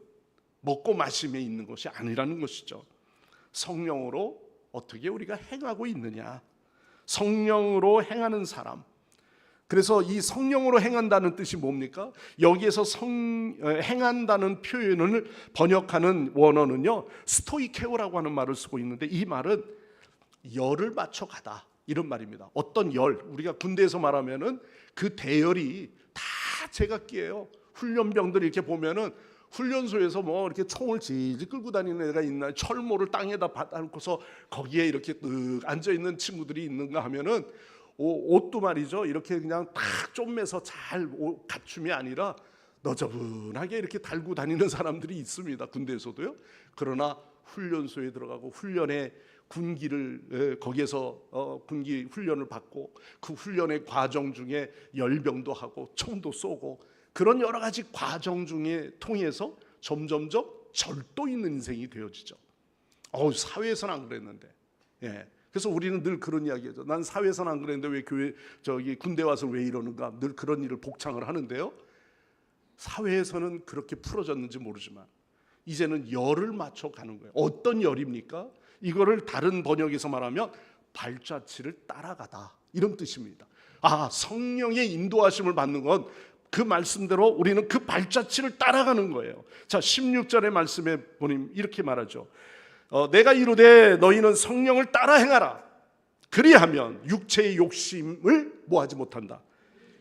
S1: 먹고 마심에 있는 것이 아니라는 것이죠. 성령으로 어떻게 우리가 행하고 있느냐, 성령으로 행하는 사람. 그래서 이 성령으로 행한다는 뜻이 뭡니까? 여기에서 행한다는 표현을 번역하는 원어는요, 스토이케오라고 하는 말을 쓰고 있는데 이 말은 열을 맞춰가다 이런 말입니다. 어떤 열, 우리가 군대에서 말하면은 그 대열이 다 제각기예요. 훈련병들 이렇게 보면은 훈련소에서 뭐 이렇게 총을 질질 끌고 다니는 애가 있나, 철모를 땅에다 받아놓고서 거기에 이렇게 뜩 앉아 있는 친구들이 있는가 하면은 옷도 말이죠, 이렇게 그냥 탁 좀매서 잘 갖춤이 아니라 너저분하게 이렇게 달고 다니는 사람들이 있습니다. 군대에서도요. 그러나 훈련소에 들어가고 훈련의 군기를 거기에서 군기 훈련을 받고 그 훈련의 과정 중에 열병도 하고 총도 쏘고 그런 여러 가지 과정 중에 통해서 점점점 절도 있는 인생이 되어지죠. 사회에서는 안 그랬는데. 그래서 우리는 늘 그런 이야기하죠. 난 사회에서는 안 그랬는데 왜 군대 와서 왜 이러는가. 늘 그런 일을 복창을 하는데요. 사회에서는 그렇게 풀어졌는지 모르지만 이제는 열을 맞춰 가는 거예요. 어떤 열입니까? 이거를 다른 번역에서 말하면 발자취를 따라가다 이런 뜻입니다. 성령의 인도하심을 받는 건 그 말씀대로 우리는 그 발자취를 따라가는 거예요. 자, 16절의 말씀에 보니 이렇게 말하죠. 내가 이르되 너희는 성령을 따라 행하라. 그리하면 육체의 욕심을 뭐하지 못한다.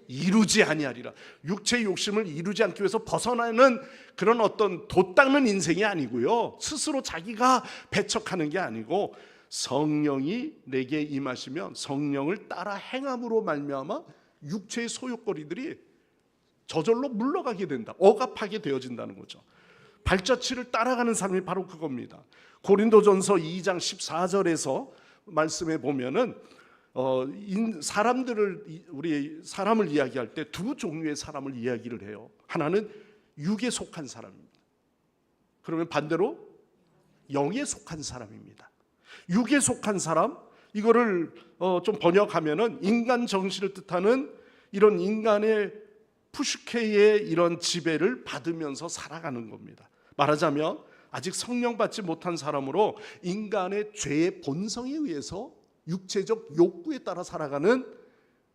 S1: 이루지 아니하리라. 육체의 욕심을 이루지 않기 위해서 벗어나는 그런 어떤 돛닦는 인생이 아니고요, 스스로 자기가 배척하는 게 아니고 성령이 내게 임하시면 성령을 따라 행함으로 말미암아 육체의 소욕거리들이 저절로 물러가게 된다. 억압하게 되어진다는 거죠. 발자취를 따라가는 삶이 바로 그겁니다. 고린도전서 2장 14절에서 말씀해 보면은 우리 사람을 이야기할 때 두 종류의 사람을 이야기를 해요. 하나는 육에 속한 사람입니다. 그러면 반대로 영에 속한 사람입니다. 육에 속한 사람, 이거를 좀 번역하면은 인간 정신을 뜻하는 이런 인간의 푸슈케의 이런 지배를 받으면서 살아가는 겁니다. 말하자면 아직 성령 받지 못한 사람으로 인간의 죄의 본성에 의해서 육체적 욕구에 따라 살아가는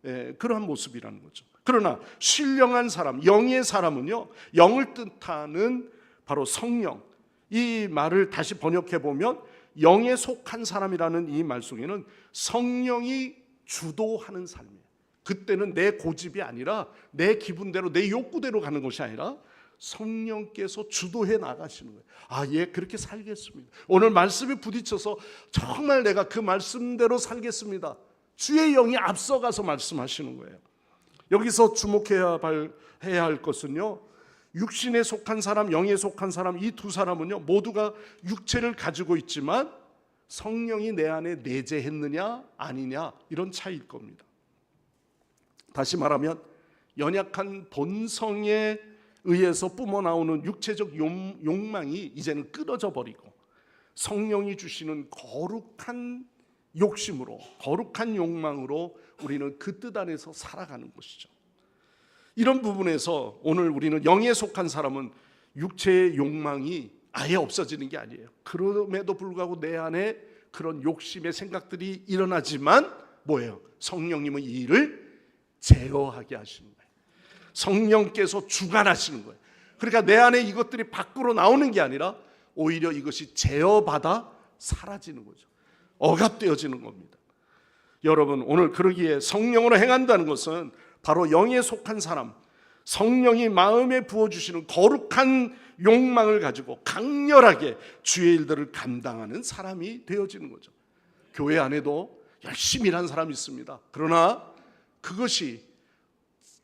S1: 그러한 모습이라는 거죠. 그러나 신령한 사람, 영의 사람은요, 영을 뜻하는 바로 성령, 이 말을 다시 번역해 보면 영에 속한 사람이라는 이 말 속에는 성령이 주도하는 삶이에요. 그때는 내 고집이 아니라 내 기분대로, 내 욕구대로 가는 것이 아니라 성령께서 주도해 나가시는 거예요. 아, 예, 그렇게 살겠습니다. 오늘 말씀에 부딪혀서 정말 내가 그 말씀대로 살겠습니다. 주의 영이 앞서가서 말씀하시는 거예요. 여기서 주목해야 할 것은요, 육신에 속한 사람, 영에 속한 사람, 이 두 사람은요 모두가 육체를 가지고 있지만 성령이 내 안에 내재했느냐 아니냐, 이런 차이일 겁니다. 다시 말하면 연약한 본성에 의해서 뿜어나오는 육체적 욕망이 이제는 끊어져 버리고 성령이 주시는 거룩한 욕심으로, 거룩한 욕망으로 우리는 그 뜻 안에서 살아가는 것이죠. 이런 부분에서 오늘 우리는 영에 속한 사람은 육체의 욕망이 아예 없어지는 게 아니에요. 그럼에도 불구하고 내 안에 그런 욕심의 생각들이 일어나지만 뭐예요? 성령님은 이 일을 제어하게 하시는 거예요. 성령께서 주관하시는 거예요. 그러니까 내 안에 이것들이 밖으로 나오는 게 아니라 오히려 이것이 제어받아 사라지는 거죠. 억압되어지는 겁니다. 여러분, 오늘 그러기에 성령으로 행한다는 것은 바로 영에 속한 사람, 성령이 마음에 부어주시는 거룩한 욕망을 가지고 강렬하게 주의 일들을 감당하는 사람이 되어지는 거죠. 교회 안에도 열심히 일하는 사람이 있습니다. 그러나 그것이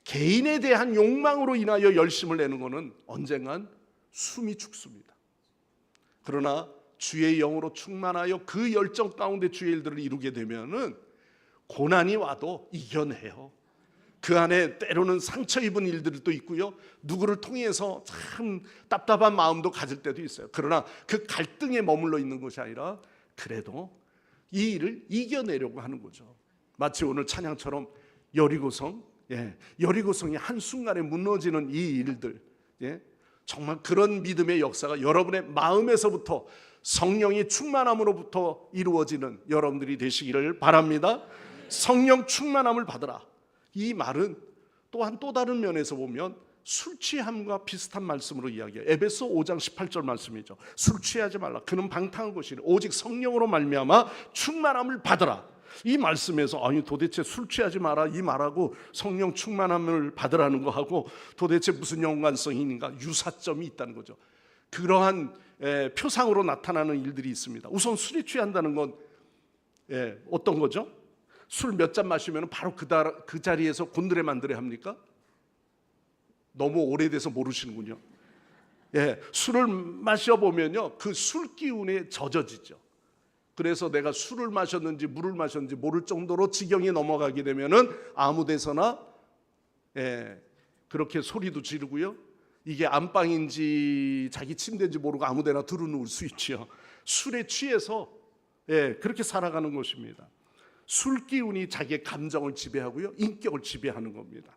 S1: 개인에 대한 욕망으로 인하여 열심을 내는 것은 언젠간 숨이 죽습니다. 그러나 주의 영으로 충만하여 그 열정 가운데 주의 일들을 이루게 되면은 고난이 와도 이겨내요. 그 안에 때로는 상처 입은 일들도 있고요, 누구를 통해서 참 답답한 마음도 가질 때도 있어요. 그러나 그 갈등에 머물러 있는 것이 아니라 그래도 이 일을 이겨내려고 하는 거죠. 마치 오늘 찬양처럼 여리고성, 여리고성이 한순간에 무너지는 이 일들, 정말 그런 믿음의 역사가 여러분의 마음에서부터 성령의 충만함으로부터 이루어지는 여러분들이 되시기를 바랍니다. 성령 충만함을 받으라. 이 말은 또한 또 다른 면에서 보면 술 취함과 비슷한 말씀으로 이야기해요. 에베소 5장 18절 말씀이죠. 술 취하지 말라. 그는 방탕한 것이니 오직 성령으로 말미암아 충만함을 받으라. 이 말씀에서 아니 도대체 술 취하지 마라 이 말하고 성령 충만함을 받으라는 거하고 도대체 무슨 연관성이 있는가, 유사점이 있다는 거죠. 그러한 표상으로 나타나는 일들이 있습니다. 우선 술에 취한다는 건 어떤 거죠? 술 몇 잔 마시면 바로 그 자리에서 곤드레만드레 합니까? 너무 오래돼서 모르시는군요. 술을 마셔보면요 그 술 기운에 젖어지죠. 그래서 내가 술을 마셨는지 물을 마셨는지 모를 정도로 지경이 넘어가게 되면은 아무 데서나 그렇게 소리도 지르고요, 이게 안방인지 자기 침대인지 모르고 아무 데나 들어누울 수 있지요. 술에 취해서 그렇게 살아가는 것입니다. 술 기운이 자기의 감정을 지배하고요, 인격을 지배하는 겁니다.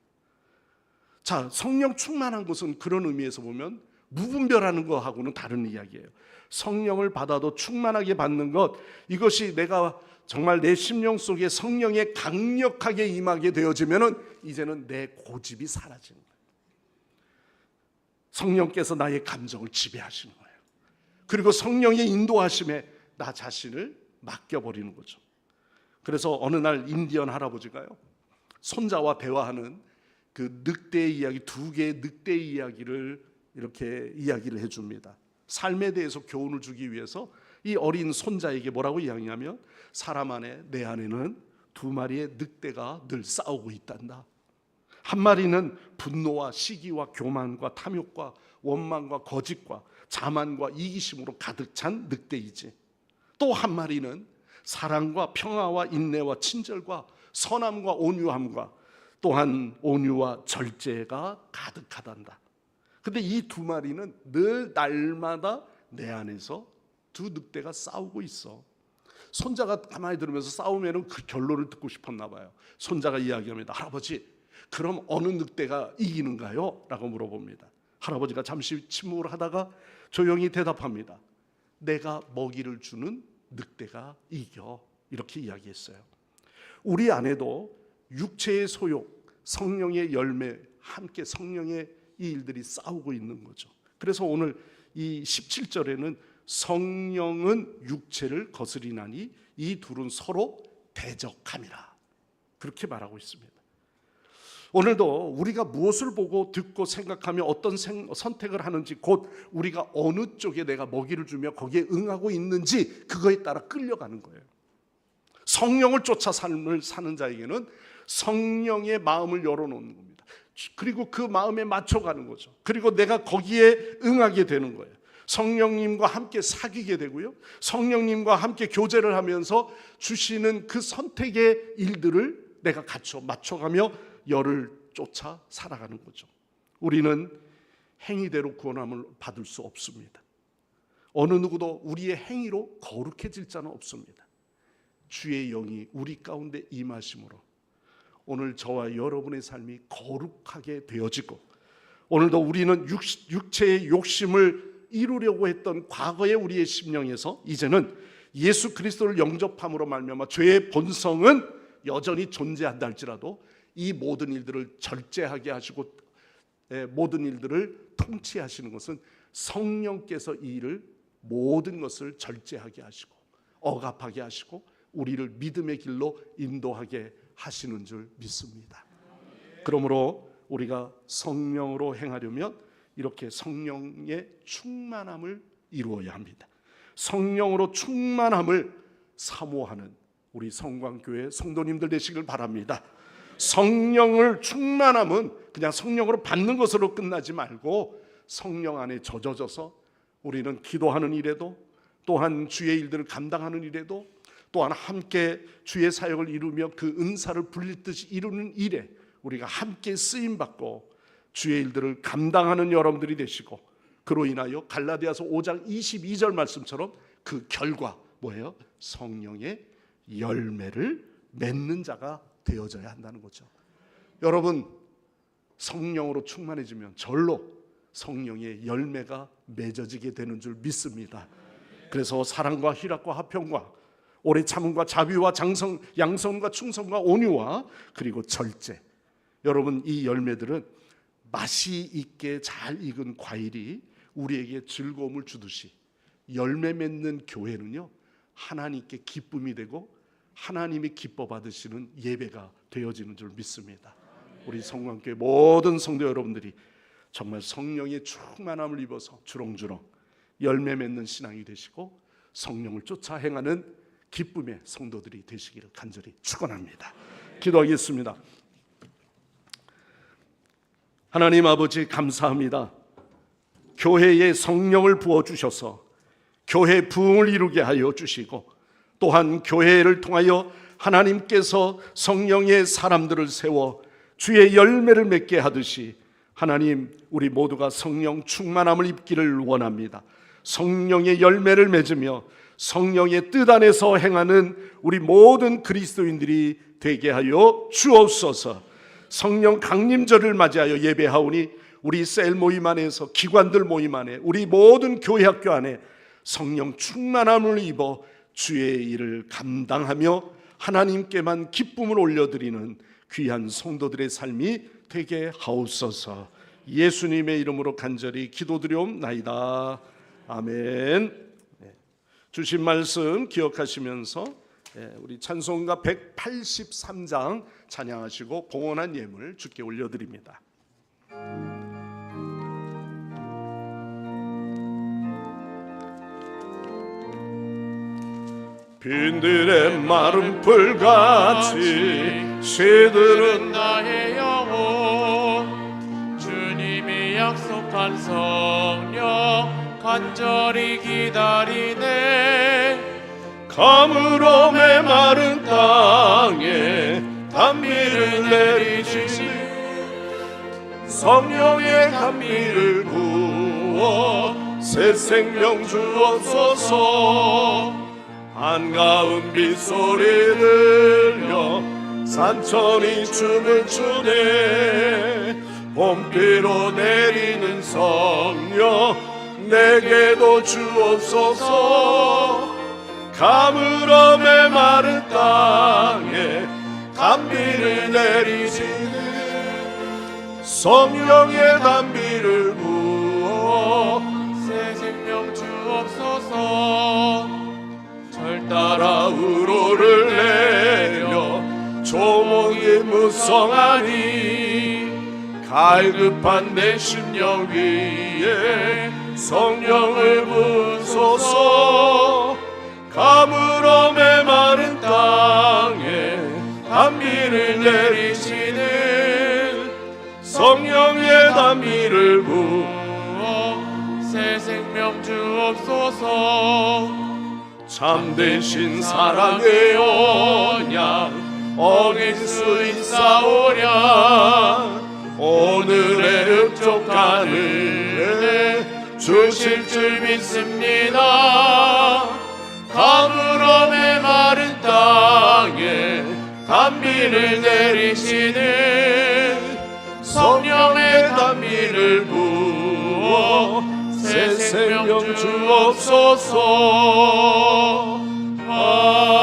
S1: 자, 성령 충만한 것은 그런 의미에서 보면 무분별하는 것하고는 다른 이야기예요. 성령을 받아도 충만하게 받는 것, 이것이 내가 정말 내 심령 속에 성령에 강력하게 임하게 되어지면은 이제는 내 고집이 사라지는 거예요. 성령께서 나의 감정을 지배하시는 거예요. 그리고 성령의 인도하심에 나 자신을 맡겨버리는 거죠. 그래서 어느 날 인디언 할아버지가요, 손자와 대화하는 그 늑대의 이야기, 두 개의 늑대의 이야기를 이렇게 이야기를 해줍니다. 삶에 대해서 교훈을 주기 위해서 이 어린 손자에게 뭐라고 이야기하면, 사람 안에, 내 안에는 두 마리의 늑대가 늘 싸우고 있단다. 한 마리는 분노와 시기와 교만과 탐욕과 원망과 거짓과 자만과 이기심으로 가득 찬 늑대이지, 또 한 마리는 사랑과 평화와 인내와 친절과 선함과 온유함과 또한 온유와 절제가 가득하단다. 근데 이 두 마리는 늘 날마다 내 안에서 두 늑대가 싸우고 있어. 손자가 가만히 들으면서 싸우면 그 결론을 듣고 싶었나 봐요. 손자가 이야기합니다. 할아버지, 그럼 어느 늑대가 이기는가요? 라고 물어봅니다. 할아버지가 잠시 침묵을 하다가 조용히 대답합니다. 내가 먹이를 주는 늑대가 이겨. 이렇게 이야기했어요. 우리 안에도 육체의 소욕, 성령의 열매, 함께 성령의 이 일들이 싸우고 있는 거죠. 그래서 오늘 이 17절에는 성령은 육체를 거스리나니 이 둘은 서로 대적함이라, 그렇게 말하고 있습니다. 오늘도 우리가 무엇을 보고 듣고 생각하며 어떤 선택을 하는지, 곧 우리가 어느 쪽에 내가 먹이를 주며 거기에 응하고 있는지, 그거에 따라 끌려가는 거예요. 성령을 쫓아 삶을 사는 자에게는 성령의 마음을 열어놓는 겁니다. 그리고 그 마음에 맞춰가는 거죠. 그리고 내가 거기에 응하게 되는 거예요. 성령님과 함께 사귀게 되고요, 성령님과 함께 교제를 하면서 주시는 그 선택의 일들을 내가 맞춰가며 열을 쫓아 살아가는 거죠. 우리는 행위대로 구원함을 받을 수 없습니다. 어느 누구도 우리의 행위로 거룩해질 자는 없습니다. 주의 영이 우리 가운데 임하심으로 오늘 저와 여러분의 삶이 거룩하게 되어지고, 오늘도 우리는 육체의 욕심을 이루려고 했던 과거의 우리의 심령에서 이제는 예수 그리스도를 영접함으로 말미암아 죄의 본성은 여전히 존재한다 할지라도 이 모든 일들을 절제하게 하시고 모든 일들을 통치하시는 것은 성령께서 이 일을 모든 것을 절제하게 하시고 억압하게 하시고 우리를 믿음의 길로 인도하게 하시는 줄 믿습니다. 그러므로 우리가 성령으로 행하려면 이렇게 성령의 충만함을 이루어야 합니다. 성령으로 충만함을 사모하는 우리 성광교회 성도님들 되시길 바랍니다. 성령을 충만함은 그냥 성령으로 받는 것으로 끝나지 말고 성령 안에 젖어져서 우리는 기도하는 일에도, 또한 주의 일들을 감당하는 일에도, 또한 함께 주의 사역을 이루며 그 은사를 불리듯이 이루는 일에 우리가 함께 쓰임받고 주의 일들을 감당하는 여러분들이 되시고, 그로 인하여 갈라디아서 5장 22절 말씀처럼 그 결과 뭐예요? 성령의 열매를 맺는 자가 되어져야 한다는 거죠. 여러분, 성령으로 충만해지면 절로 성령의 열매가 맺어지게 되는 줄 믿습니다. 그래서 사랑과 희락과 화평과 오래 참음과 자비와 양성과 충성과 온유와 그리고 절제, 여러분 이 열매들은 맛이 있게 잘 익은 과일이 우리에게 즐거움을 주듯이 열매 맺는 교회는요 하나님께 기쁨이 되고 하나님이 기뻐 받으시는 예배가 되어지는 줄 믿습니다. 우리 성광교회 모든 성도 여러분들이 정말 성령의 충만함을 입어서 주렁주렁 열매 맺는 신앙이 되시고 성령을 쫓아 행하는 기쁨의 성도들이 되시기를 간절히 축원합니다. 기도하겠습니다. 하나님 아버지 감사합니다. 교회에 성령을 부어주셔서 교회 부흥을 이루게 하여 주시고, 또한 교회를 통하여 하나님께서 성령의 사람들을 세워 주의 열매를 맺게 하듯이 하나님 우리 모두가 성령 충만함을 입기를 원합니다. 성령의 열매를 맺으며 성령의 뜻 안에서 행하는 우리 모든 그리스도인들이 되게 하여 주옵소서. 성령 강림절을 맞이하여 예배하오니 우리 셀 모임 안에서, 기관들 모임 안에, 우리 모든 교회 학교 안에 성령 충만함을 입어 주의 일을 감당하며 하나님께만 기쁨을 올려드리는 귀한 성도들의 삶이 되게 하옵소서. 예수님의 이름으로 간절히 기도드리옵나이다. 아멘. 주신 말씀 기억하시면서 우리 찬송가 183장 찬양하시고 봉헌한 예물 주께 올려드립니다. 빈들의 마른 풀같이 새들은
S2: 나의 영혼, 주님이 약속한 성령 간절히 기다리네.
S1: 가물어 메마른 땅에 단비를 내리시니 성령의 단비를 부어 새 생명 주옵소서. 한가운 빗소리 들려 산천이 춤을 추네. 봄비로 내리는 성령 내게도 주옵소서. 가물어 메마른 땅에 단비를 내리시는 성령의 단비를 부어
S2: 새 생명 주옵소서.
S1: 절 따라 우로를 내려 조목이 무성하니 갈급한 내 심령 위에 성령을 부소서. 가물어 메마른 땅에 단비를 내리시는 성령의 단비를 부어
S2: 새 생명 주옵소서.
S1: 참되신 사랑의 언약 어길 수 있사오랴. 오늘의 흡족한 은혜 주실 줄 믿습니다. 가물어 메마른 땅에 단비를 내리시는 성령의 단비를 부어 새 생명 주옵소서. 아멘.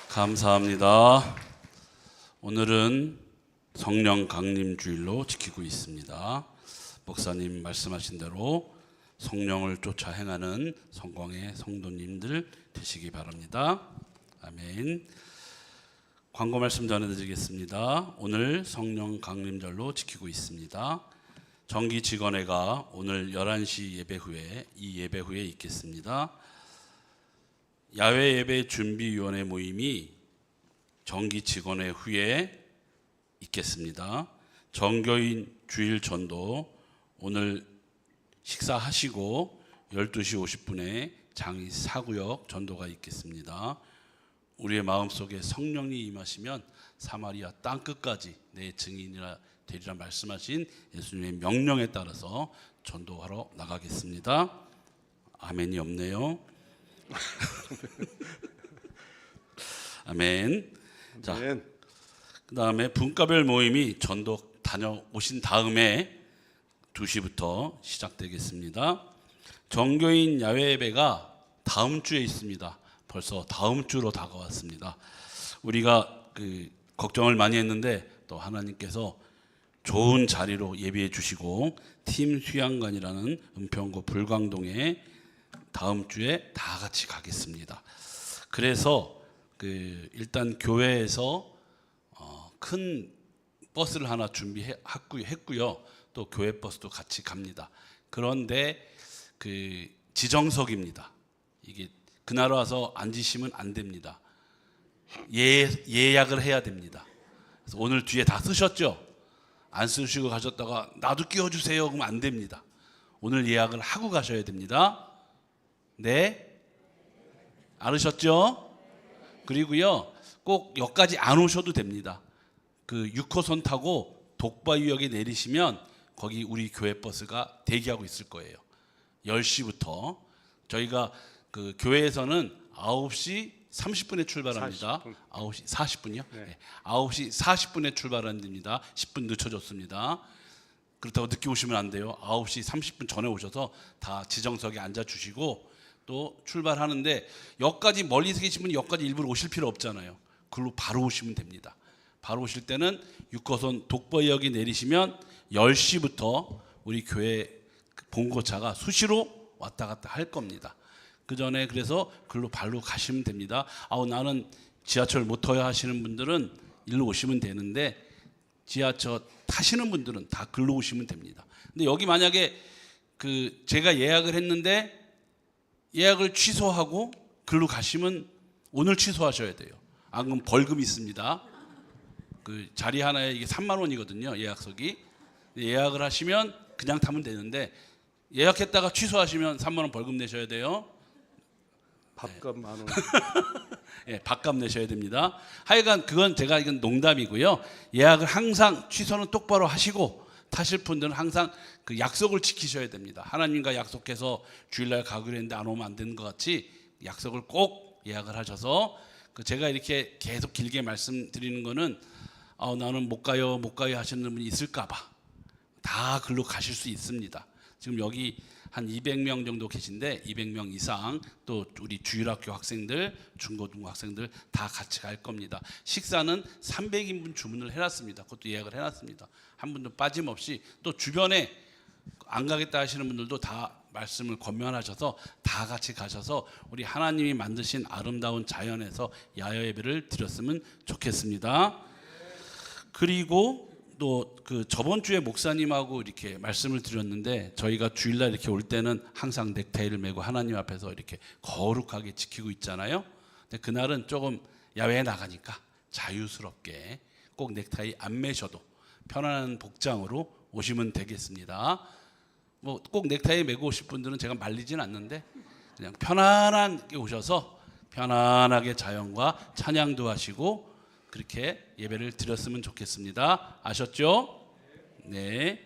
S3: 감사합니다. 오늘은 성령 강림 주일로 지키고 있습니다. 목사님 말씀하신 대로 성령을 쫓아 행하는 성광의 성도님들 되시기 바랍니다. 아멘. 광고 말씀 전해드리겠습니다. 오늘 성령 강림절로 지키고 있습니다. 정기 직원회가 오늘 11시 예배 후에 이 예배 후에 있겠습니다. 야외 예배 준비위원회 모임이 정기 직원회 후에 있겠습니다. 정교인 주일 전도 오늘 식사하시고 12시 50분에 장이 4구역 전도가 있겠습니다. 우리의 마음속에 성령이 임하시면 사마리아 땅끝까지 내 증인이라 되리라 말씀하신 예수님의 명령에 따라서 전도하러 나가겠습니다. 아멘이 없네요. 아멘. 자,
S1: 아멘.
S3: 그 다음에 분과별 모임이 전도 다녀오신 다음에 2시부터 시작되겠습니다. 정교인 야외 예배가 다음 주에 있습니다. 벌써 다음 주로 다가왔습니다. 우리가 걱정을 많이 했는데 또 하나님께서 좋은 자리로 예비해 주시고 팀 수양관이라는 은평구 불광동에 다음 주에 다 같이 가겠습니다. 그래서 일단 교회에서 큰 버스를 하나 준비했고요. 또 교회 버스도 같이 갑니다. 그런데 지정석입니다. 이게 그날 와서 앉으시면 안 됩니다. 예약을 해야 됩니다. 그래서 오늘 뒤에 다 쓰셨죠? 안 쓰시고 가셨다가 나도 끼워주세요 그러면 안 됩니다. 오늘 예약을 하고 가셔야 됩니다. 네? 알으셨죠? 그리고요 꼭 역까지 안 오셔도 됩니다. 6호선 타고 독바위역에 내리시면 거기 우리 교회 버스가 대기하고 있을 거예요. 10시부터 저희가 교회에서는 9시 30분에 출발합니다. 9시 40분이요? 네. 9시 40분에 출발합니다. 10분 늦춰졌습니다. 그렇다고 늦게 오시면 안 돼요. 9시 30분 전에 오셔서 다 지정석에 앉아주시고 또 출발하는데 역까지 멀리서 계신 분이 역까지 일부러 오실 필요 없잖아요. 그걸로 바로 오시면 됩니다. 바로 오실 때는 6호선 독바위역에 내리시면 10시부터 우리 교회 봉고차가 수시로 왔다 갔다 할 겁니다. 그 전에 그래서 글로 발로 가시면 됩니다. 나는 지하철 못 타야 하시는 분들은 일로 오시면 되는데 지하철 타시는 분들은 다 글로 오시면 됩니다. 근데 여기 만약에 제가 예약을 했는데 예약을 취소하고 글로 가시면 오늘 취소하셔야 돼요. 안 그러면 벌금 있습니다. 자리 하나에 이게 3만 원이거든요. 예약석이. 예약을 하시면 그냥 타면 되는데 예약했다가 취소하시면 3만 원 벌금 내셔야 돼요.
S1: 밥값 만 원.
S3: 예, 밥값 내셔야 됩니다. 하여간 이건 농담이고요. 예약을 항상 취소는 똑바로 하시고 타실 분들은 항상 약속을 지키셔야 됩니다. 하나님과 약속해서 주일날 가기로 했는데 안 오면 안 되는 것 같이 약속을 꼭 예약을 하셔서 제가 이렇게 계속 길게 말씀드리는 거는 나는 못 가요 하시는 분이 있을까 봐 다 글로 가실 수 있습니다. 지금 여기 한 200명 정도 계신데 200명 이상 또 우리 주일학교 학생들, 중고등부 학생들 다 같이 갈 겁니다. 식사는 300인분 주문을 해놨습니다. 그것도 예약을 해놨습니다. 한 분도 빠짐없이 또 주변에 안 가겠다 하시는 분들도 다 말씀을 권면하셔서 다 같이 가셔서 우리 하나님이 만드신 아름다운 자연에서 야외 예배를 드렸으면 좋겠습니다. 그리고 또 저번 주에 목사님하고 이렇게 말씀을 드렸는데 저희가 주일날 이렇게 올 때는 항상 넥타이를 메고 하나님 앞에서 이렇게 거룩하게 지키고 있잖아요. 근데 그날은 조금 야외에 나가니까 자유스럽게 꼭 넥타이 안 매셔도 편안한 복장으로 오시면 되겠습니다. 꼭 넥타이 메고 오실 분들은 제가 말리진 않는데 그냥 편안하게 오셔서 편안하게 자연과 찬양도 하시고 그렇게 예배를 드렸으면 좋겠습니다. 아셨죠? 네.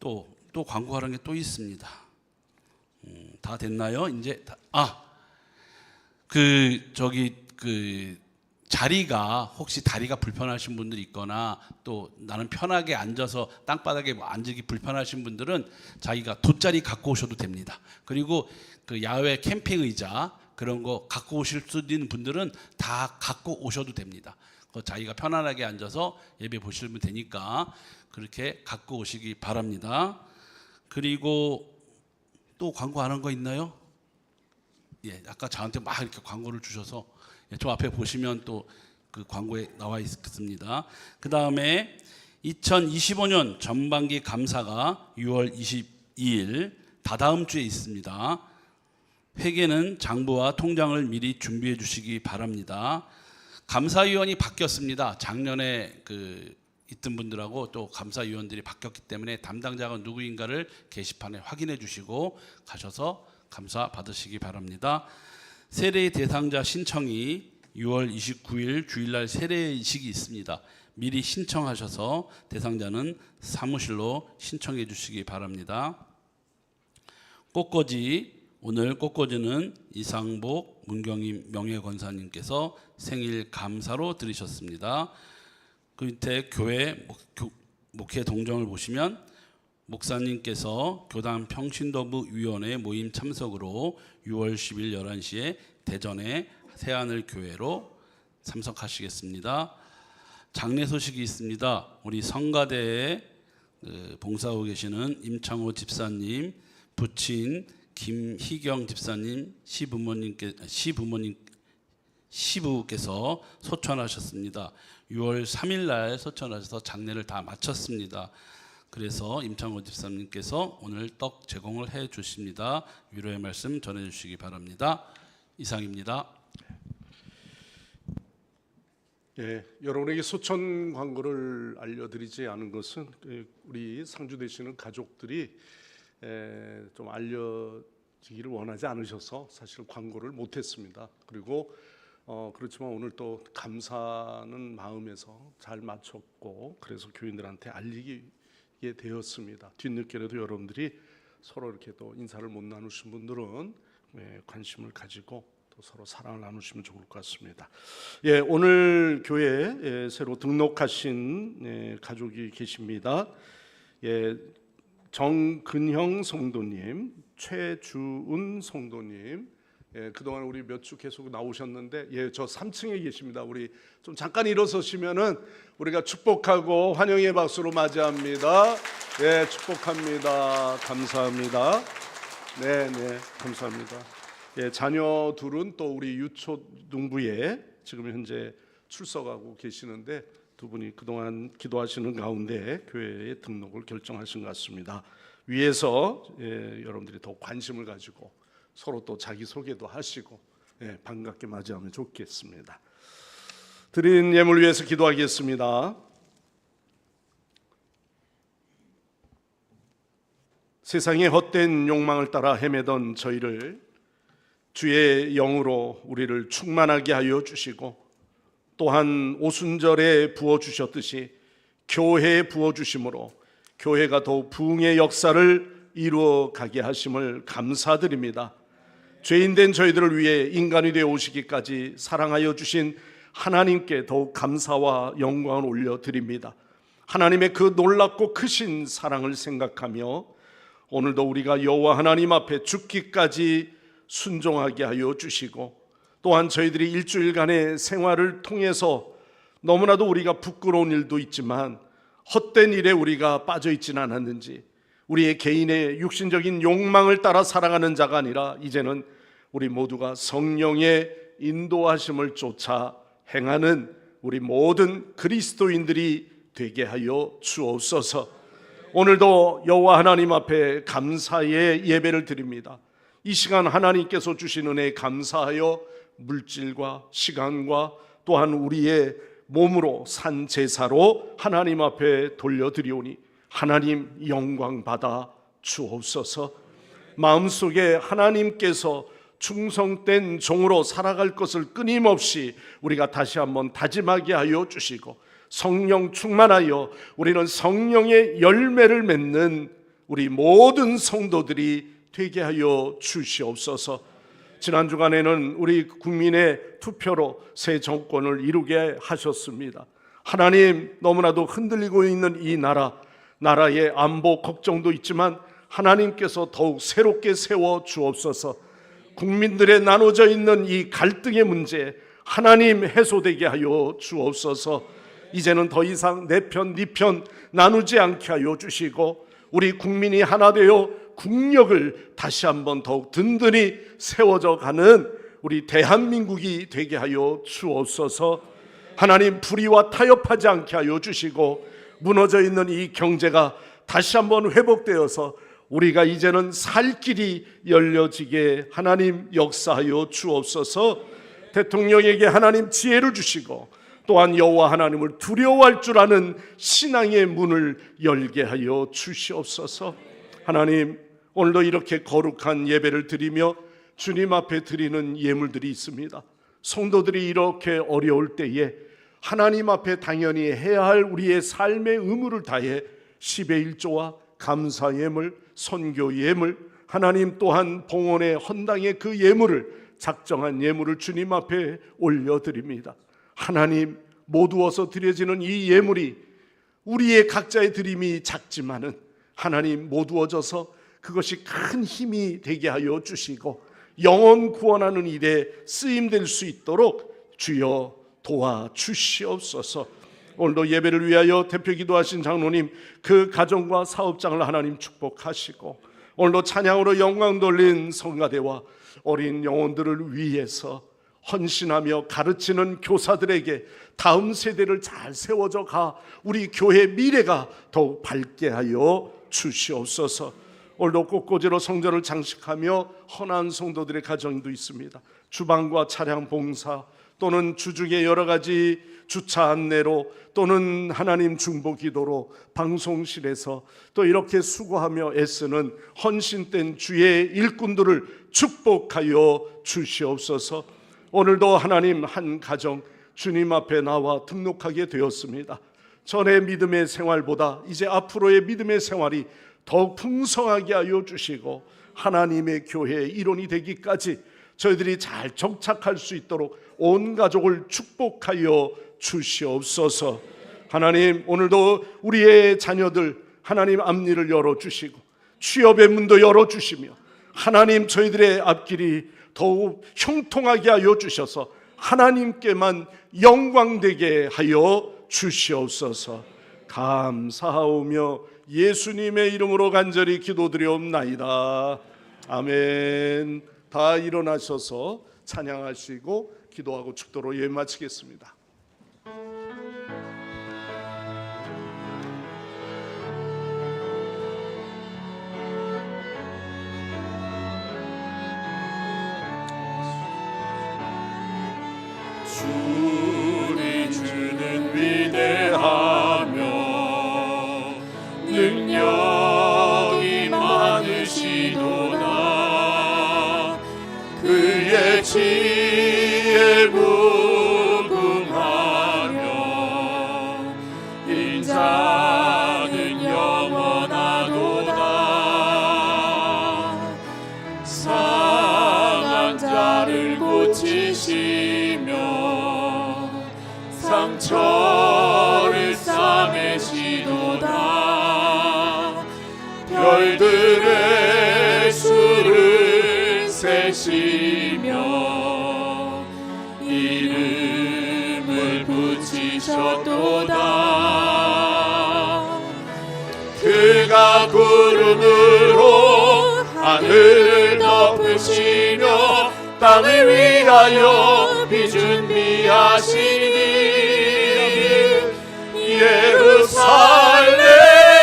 S3: 또 광고하는 게 또 있습니다. 다 됐나요? 이제 자리가 혹시 다리가 불편하신 분들이 있거나 또 나는 편하게 앉아서 땅바닥에 앉기 불편하신 분들은 자기가 돗자리 갖고 오셔도 됩니다. 그리고 야외 캠핑 의자 그런 거 갖고 오실 수 있는 분들은 다 갖고 오셔도 됩니다. 자기가 편안하게 앉아서 예배 보시면 되니까 그렇게 갖고 오시기 바랍니다. 그리고 또 광고하는 거 있나요? 예, 아까 저한테 막 이렇게 광고를 주셔서 저 앞에 보시면 또 그 광고에 나와 있습니다. 그 다음에 2025년 전반기 감사가 6월 22일 다다음 주에 있습니다. 회계는 장부와 통장을 미리 준비해 주시기 바랍니다. 감사위원이 바뀌었습니다. 작년에 있던 분들하고 또 감사위원들이 바뀌었기 때문에 담당자가 누구인가를 게시판에 확인해 주시고 가셔서 감사 받으시기 바랍니다. 세례 대상자 신청이 6월 29일 주일날 세례식이 있습니다. 미리 신청하셔서 대상자는 사무실로 신청해 주시기 바랍니다. 꽃꽂이, 오늘 꽃꽂이는 이상복 문경임 명예권사님께서 생일 감사로 드리셨습니다. 그 밑에 교회 목회 동정을 보시면 목사님께서 교단 평신도부위원회 모임 참석으로 6월 10일 11시에 대전의 새하늘 교회로 참석하시겠습니다. 장례 소식이 있습니다. 우리 성가대에 봉사하고 계시는 임창호 집사님, 부친 김희경 집사님, 시부께서 소천하셨습니다. 6월 3일 날 소천하셔서 장례를 다 마쳤습니다. 그래서 임창호 집사님께서 오늘 떡 제공을 해 주십니다. 위로의 말씀 전해 주시기 바랍니다. 이상입니다.
S1: 예, 여러분에게 소천 광고를 알려드리지 않은 것은 우리 상주 되시는 가족들이 좀 알려지기를 원하지 않으셔서 사실 광고를 못했습니다. 그리고 그렇지만 오늘 또 감사는 마음에서 잘 마쳤고 그래서 교인들한테 알리게 되었습니다. 뒤늦게라도 여러분들이 서로 이렇게 또 인사를 못 나누신 분들은 관심을 가지고 또 서로 사랑을 나누시면 좋을 것 같습니다. 예, 오늘 교회에 새로 등록하신 가족이 계십니다. 예, 정근형 성도님, 최주은 성도님. 예, 그동안 우리 몇 주 계속 나오셨는데 저 3층에 계십니다. 우리 좀 잠깐 일어서시면은 우리가 축복하고 환영의 박수로 맞이합니다. 예, 축복합니다. 감사합니다. 네, 감사합니다. 예, 자녀 둘은 또 우리 유초등부에 지금 현재 출석하고 계시는데 두 분이 그동안 기도하시는 가운데 교회에 등록을 결정하신 것 같습니다. 위에서 여러분들이 더 관심을 가지고 서로 또 자기 소개도 하시고 반갑게 맞이하면 좋겠습니다. 드린 예물 위해서 기도하겠습니다. 세상의 헛된 욕망을 따라 헤매던 저희를 주의 영으로 우리를 충만하게 하여 주시고 또한 오순절에 부어주셨듯이 교회에 부어주심으로 교회가 더욱 부흥의 역사를 이루어가게 하심을 감사드립니다. 죄인된 저희들을 위해 인간이 되어 오시기까지 사랑하여 주신 하나님께 더욱 감사와 영광을 올려드립니다. 하나님의 그 놀랍고 크신 사랑을 생각하며 오늘도 우리가 여호와 하나님 앞에 죽기까지 순종하게 하여 주시고 또한 저희들이 일주일간의 생활을 통해서 너무나도 우리가 부끄러운 일도 있지만 헛된 일에 우리가 빠져 있지는 않았는지 우리의 개인의 육신적인 욕망을 따라 살아가는 자가 아니라 이제는 우리 모두가 성령의 인도하심을 쫓아 행하는 우리 모든 그리스도인들이 되게 하여 주옵소서. 오늘도 여호와 하나님 앞에 감사의 예배를 드립니다. 이 시간 하나님께서 주신 은혜에 감사하여 물질과 시간과 또한 우리의 몸으로 산 제사로 하나님 앞에 돌려드리오니 하나님 영광 받아 주옵소서. 마음속에 하나님께서 충성된 종으로 살아갈 것을 끊임없이 우리가 다시 한번 다짐하게 하여 주시고 성령 충만하여 우리는 성령의 열매를 맺는 우리 모든 성도들이 되게 하여 주시옵소서. 지난 주간에는 우리 국민의 투표로 새 정권을 이루게 하셨습니다. 하나님, 너무나도 흔들리고 있는 이 나라의 안보 걱정도 있지만 하나님께서 더욱 새롭게 세워 주옵소서. 국민들의 나눠져 있는 이 갈등의 문제 하나님 해소되게 하여 주옵소서. 이제는 더 이상 내 편, 네 편 나누지 않게 하여 주시고 우리 국민이 하나 되어 국력을 다시 한번 더욱 든든히 세워져 가는 우리 대한민국이 되게 하여 주옵소서. 하나님, 불의와 타협하지 않게 하여 주시고 무너져 있는 이 경제가 다시 한번 회복되어서 우리가 이제는 살 길이 열려지게 하나님 역사하여 주옵소서. 대통령에게 하나님 지혜를 주시고 또한 여호와 하나님을 두려워할 줄 아는 신앙의 문을 열게 하여 주시옵소서. 하나님, 오늘도 이렇게 거룩한 예배를 드리며 주님 앞에 드리는 예물들이 있습니다. 성도들이 이렇게 어려울 때에 하나님 앞에 당연히 해야 할 우리의 삶의 의무를 다해 10의 1조와 감사 예물, 선교 예물, 하나님 또한 봉헌의 헌당의 그 예물을 작정한 예물을 주님 앞에 올려드립니다. 하나님, 모두어서 드려지는 이 예물이 우리의 각자의 드림이 작지만은 하나님 모두어져서 그것이 큰 힘이 되게 하여 주시고 영혼 구원하는 일에 쓰임될 수 있도록 주여 도와주시옵소서. 오늘도 예배를 위하여 대표 기도하신 장로님, 그 가정과 사업장을 하나님 축복하시고 오늘도 찬양으로 영광 돌린 성가대와 어린 영혼들을 위해서 헌신하며 가르치는 교사들에게 다음 세대를 잘 세워져 가 우리 교회 미래가 더욱 밝게 하여 주시옵소서. 오늘도 꽃꽂이로 성전을 장식하며 헌한 성도들의 가정도 있습니다. 주방과 차량 봉사 또는 주중의 여러 가지 주차 안내로 또는 하나님 중보 기도로 방송실에서 또 이렇게 수고하며 애쓰는 헌신된 주의 일꾼들을 축복하여 주시옵소서. 오늘도 하나님 한 가정 주님 앞에 나와 등록하게 되었습니다. 전의 믿음의 생활보다 이제 앞으로의 믿음의 생활이 더욱 풍성하게 하여 주시고 하나님의 교회의 일원이 되기까지 저희들이 잘 정착할 수 있도록 온 가족을 축복하여 주시옵소서. 하나님, 오늘도 우리의 자녀들 하나님 앞니를 열어주시고 취업의 문도 열어주시며 하나님 저희들의 앞길이 더욱 형통하게 하여 주셔서 하나님께만 영광되게 하여 주시옵소서. 감사하오며 예수님의 이름으로 간절히 기도드리옵나이다. 아멘. 다 일어나셔서 찬양하시고 기도하고 축도로 예배 마치겠습니다.
S2: 우리 주는 위대하며 능력이 많으시도다. 그의 지혜 무궁하며 인자는 영원하도다. 상한 자를 고치시며 상처를 싸매시도다. 별들의 수를 세시며 이름을 붙이셨도다. 그가 구름으로 하늘을 덮으시며 땅을 위하여 비 준비하시니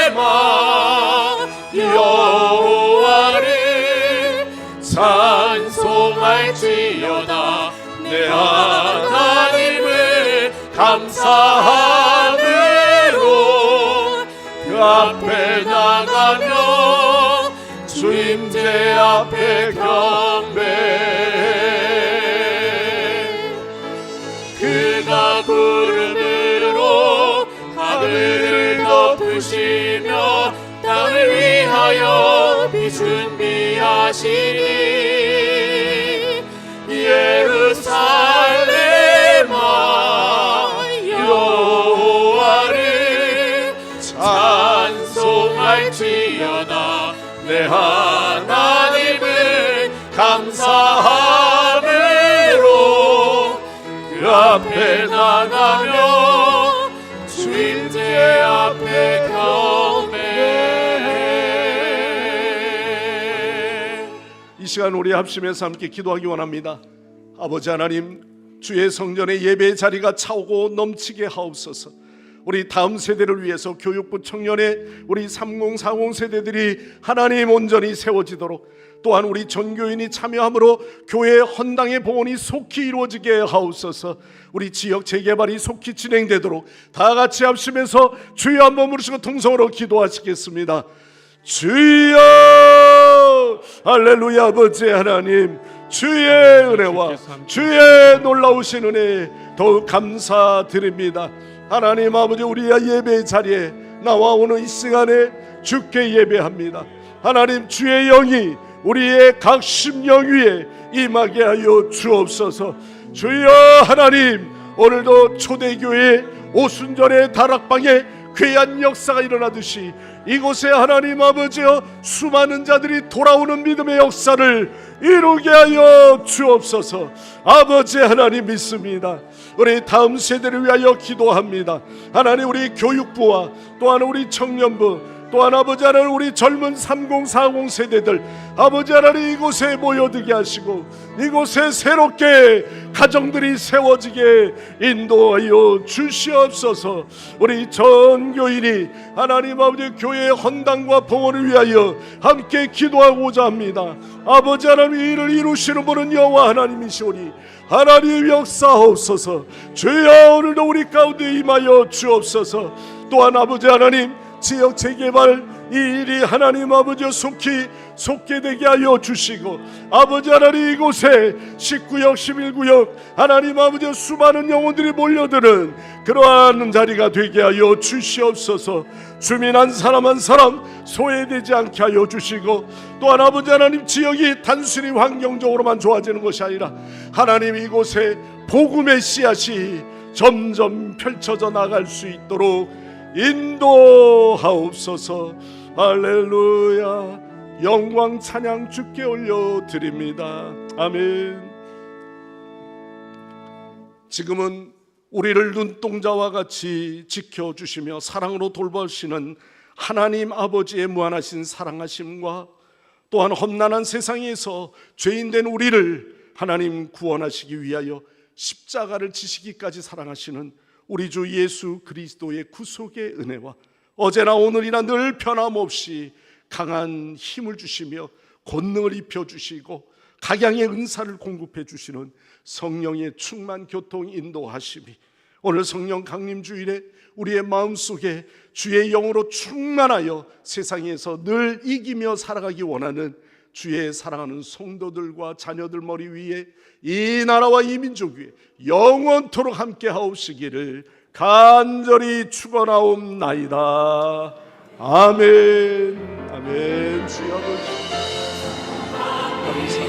S2: 예루살렘아 여호와를 찬송할지어다. 내 하나님을 감사함으로 그 앞에 나가며 주임제 앞에 경배. 그가 구름으로 하늘을 덮으시며 땅을 위하여 비 준비하시니 예루살렘아 여호와를 찬송할지어다. 내 하나님을 감사하라. 앞에 나가며 주님제 앞에 경배해.
S1: 이 시간 우리 합심해서 함께 기도하기 원합니다. 아버지 하나님, 주의 성전의 예배의 자리가 차오고 넘치게 하옵소서. 우리 다음 세대를 위해서 교육부 청년의 우리 3040 세대들이 하나님 온전히 세워지도록, 또한 우리 전교인이 참여함으로 교회의 헌당의 봉헌이 속히 이루어지게 하옵소서. 우리 지역 재개발이 속히 진행되도록 다 같이 합심해서 주여 한번 부르시고 통성으로 기도하시겠습니다. 주여, 할렐루야. 아버지 하나님, 주의 은혜와 주의 놀라우신 은혜 더욱 감사드립니다. 하나님 아버지, 우리의 예배 자리에 나와 오는 이 시간에 주께 예배합니다. 하나님, 주의 영이 우리의 각 심령 위에 임하게 하여 주옵소서. 주여 하나님, 오늘도 초대교회 오순절의 다락방에 귀한 역사가 일어나듯이 이곳에 하나님 아버지여 수많은 자들이 돌아오는 믿음의 역사를 이루게 하여 주옵소서. 아버지 하나님 믿습니다. 우리 다음 세대를 위하여 기도합니다. 하나님, 우리 교육부와 또한 우리 청년부, 또한 아버지 하나님 우리 젊은 3040 세대들, 아버지 하나님 이곳에 모여들게 하시고 이곳에 새롭게 가정들이 세워지게 인도하여 주시옵소서. 우리 전교인이 하나님 아버지 교회의 헌당과 봉헌을 위하여 함께 기도하고자 합니다. 아버지 하나님, 이 일을 이루시는 분은 여호와 하나님이시오니 하나님 역사하옵소서. 주여, 오늘도 우리 가운데 임하여 주옵소서. 또한 아버지 하나님, 지역 재개발 이 일이 하나님 아버지 속히 되게 하여 주시고, 아버지 하나님 이곳에 19역 11구역 하나님 아버지 수많은 영혼들이 몰려드는 그러한 자리가 되게 하여 주시옵소서. 주민 한 사람 한 사람 소외되지 않게 하여 주시고, 또한 아버지 하나님 지역이 단순히 환경적으로만 좋아지는 것이 아니라 하나님 이곳에 복음의 씨앗이 점점 펼쳐져 나갈 수 있도록 인도하옵소서. 할렐루야. 영광 찬양 주께 올려드립니다. 아멘. 지금은 우리를 눈동자와 같이 지켜주시며 사랑으로 돌보시는 하나님 아버지의 무한하신 사랑하심과, 또한 험난한 세상에서 죄인된 우리를 하나님 구원하시기 위하여 십자가를 지시기까지 사랑하시는 우리 주 예수 그리스도의 구속의 은혜와 어제나 오늘이나 늘 변함없이 강한 힘을 주시며 권능을 입혀주시고 각양의 은사를 공급해 주시는 성령의 충만 교통 인도하심이 오늘 성령 강림 주일에 우리의 마음속에 주의 영으로 충만하여 세상에서 늘 이기며 살아가기 원하는 주의 사랑하는 성도들과 자녀들 머리 위에 이 나라와 이 민족 위에 영원토록 함께 하옵시기를 간절히 축원하옵나이다. 아멘. 아멘. 주여 아버지 감사합니다.